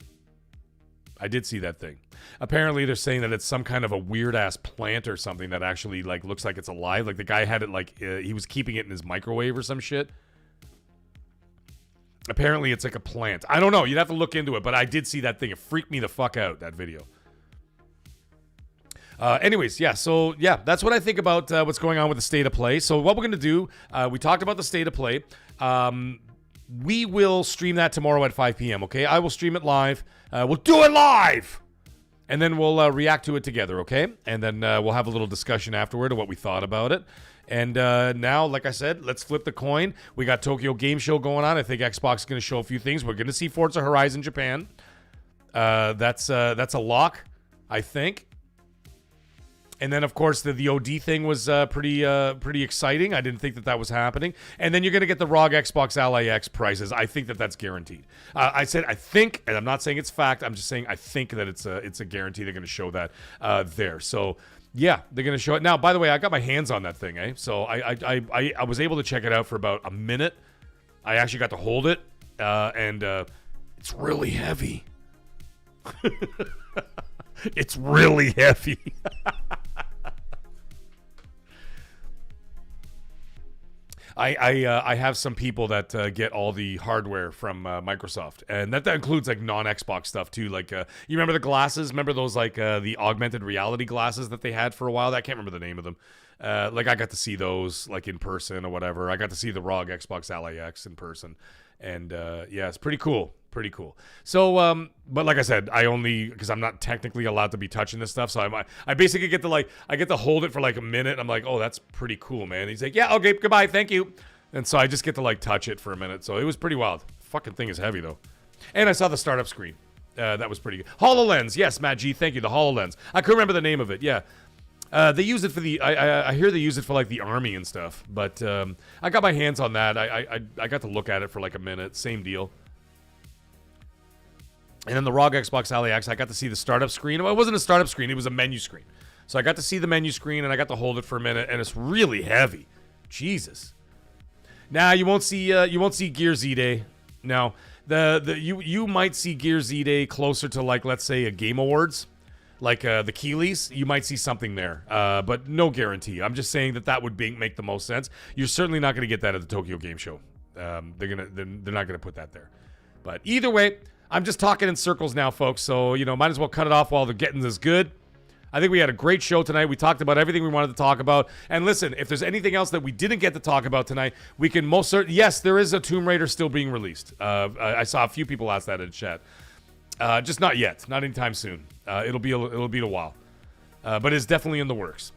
Apparently, they're saying that it's some kind of a weird-ass plant or something that actually, like, looks like it's alive. Like, the guy had it, like, he was keeping it in his microwave or some shit. Apparently, it's like a plant. I don't know. You'd have to look into it, but I did see that thing. It freaked me the fuck out, that video. Anyways, yeah, so, yeah, that's what I think about what's going on with the State of Play. So, what we're going to do, we talked about the State of Play. We will stream that tomorrow at 5 p.m., okay? I will stream it live. We'll do it live! And then we'll react to it together, okay? And then we'll have a little discussion afterward of what we thought about it. And now, like I said, let's flip the coin. We got Tokyo Game Show going on. I think Xbox is going to show a few things. We're going to see Forza Horizon Japan. That's a lock, I think. And then, of course, the OD thing was pretty exciting. I didn't think that was happening. And then you're going to get the ROG Xbox Ally X prices. I think that's guaranteed. I said I think, and I'm not saying it's fact. I'm just saying I think that it's a guarantee. They're going to show that there. So, yeah, they're going to show it. Now, by the way, I got my hands on that thing, eh? So I was able to check it out for about a minute. I actually got to hold it, and it's really heavy. It's really heavy. I have some people that get all the hardware from Microsoft, and that includes like non-Xbox stuff too. Like you remember the glasses? Remember those like the augmented reality glasses that they had for a while? I can't remember the name of them. Like I got to see those like in person or whatever. I got to see the ROG Xbox Ally X in person, and yeah, it's pretty cool. Pretty cool. So, but like I said, I only because I'm not technically allowed to be touching this stuff, so I basically get to hold it for like a minute. I'm like, oh, that's pretty cool, man. He's like, yeah, okay, goodbye, thank you. And so I just get to like touch it for a minute. So it was pretty wild. Fucking thing is heavy though. And I saw the startup screen. That was pretty good. HoloLens, yes, Matt G, thank you. The HoloLens. I couldn't remember the name of it. Yeah. They use it for the. I hear they use it for like the army and stuff. But I got my hands on that. I got to look at it for like a minute. Same deal. And then the ROG Xbox Ally X, I got to see the startup screen. Well, it wasn't a startup screen; it was a menu screen. So I got to see the menu screen, and I got to hold it for a minute, and it's really heavy. Jesus. Now you won't see Gear Z Day. Now you might see Gear Z Day closer to like let's say a Game Awards. Like the Keeleys, you might see something there, but no guarantee. I'm just saying that would make the most sense. You're certainly not going to get that at the Tokyo Game Show. They're not going to put that there. But either way, I'm just talking in circles now, folks. So, might as well cut it off while the getting is good. I think we had a great show tonight. We talked about everything we wanted to talk about. And listen, if there's anything else that we didn't get to talk about tonight, we can most certainly... Yes, there is a Tomb Raider still being released. I saw a few people ask that in chat. Just not yet. Not anytime soon. It'll be a while. But it's definitely in the works.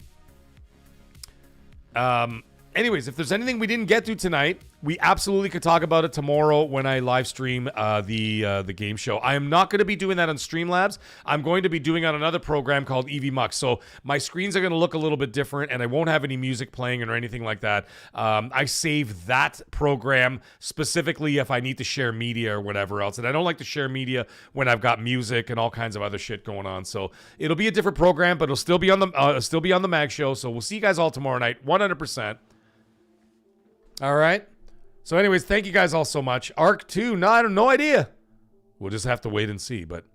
Anyways, if there's anything we didn't get to tonight, we absolutely could talk about it tomorrow when I live stream the game show. I am not going to be doing that on Streamlabs. I'm going to be doing it on another program called EV Mux. So my screens are going to look a little bit different, and I won't have any music playing or anything like that. I save that program specifically if I need to share media or whatever else, and I don't like to share media when I've got music and all kinds of other shit going on. So it'll be a different program, but it'll still be on the Mag Show. So we'll see you guys all tomorrow night, 100%. All right. So anyways, thank you guys all so much. Arc 2, no, I have no idea. We'll just have to wait and see. But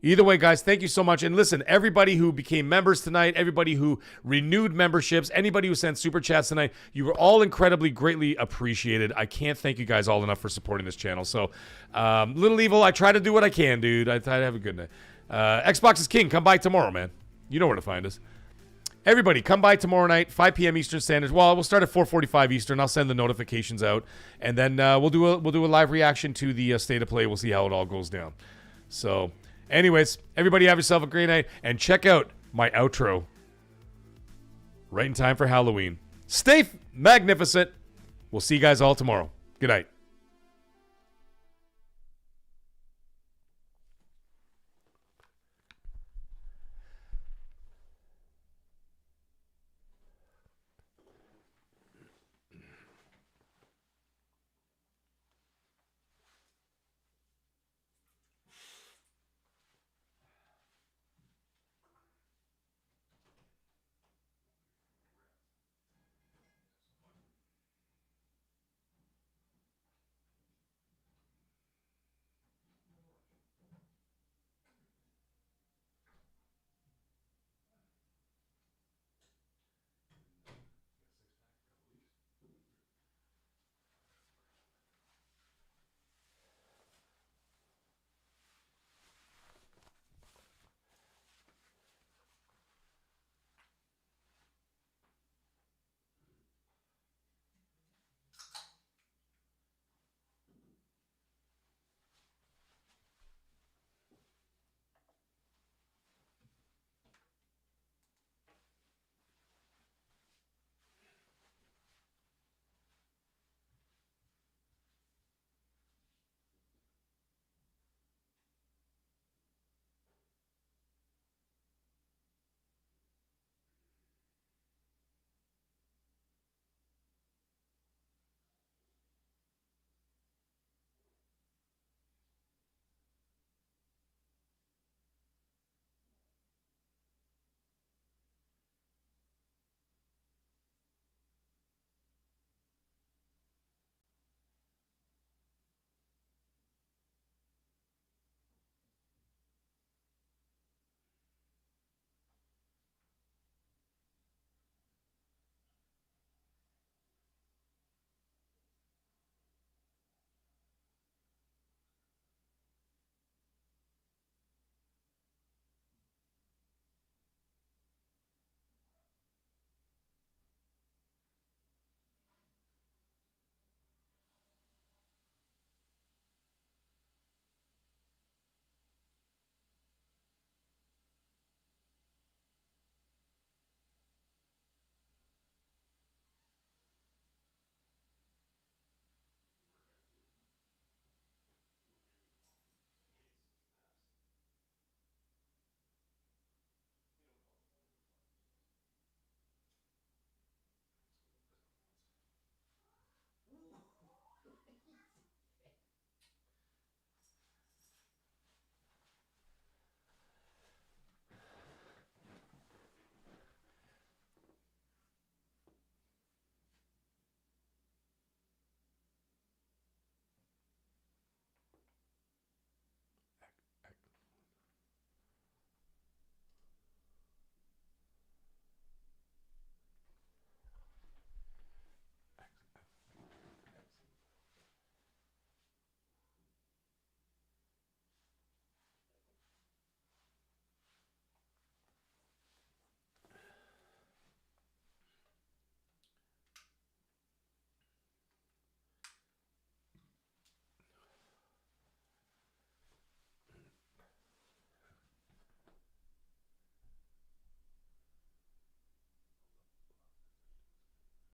either way, guys, thank you so much. And listen, everybody who became members tonight, everybody who renewed memberships, anybody who sent super chats tonight, you were all incredibly, greatly appreciated. I can't thank you guys all enough for supporting this channel. So, Little Evil, I try to do what I can, dude. I try to have a good night. Xbox is king. Come by tomorrow, man. You know where to find us. Everybody, come by tomorrow night, 5 p.m. Eastern Standard. Well, we'll start at 4:45 Eastern. I'll send the notifications out, and then we'll do a live reaction to the State of Play. We'll see how it all goes down. So, anyways, everybody have yourself a great night, and check out my outro right in time for Halloween. Stay magnificent. We'll see you guys all tomorrow. Good night.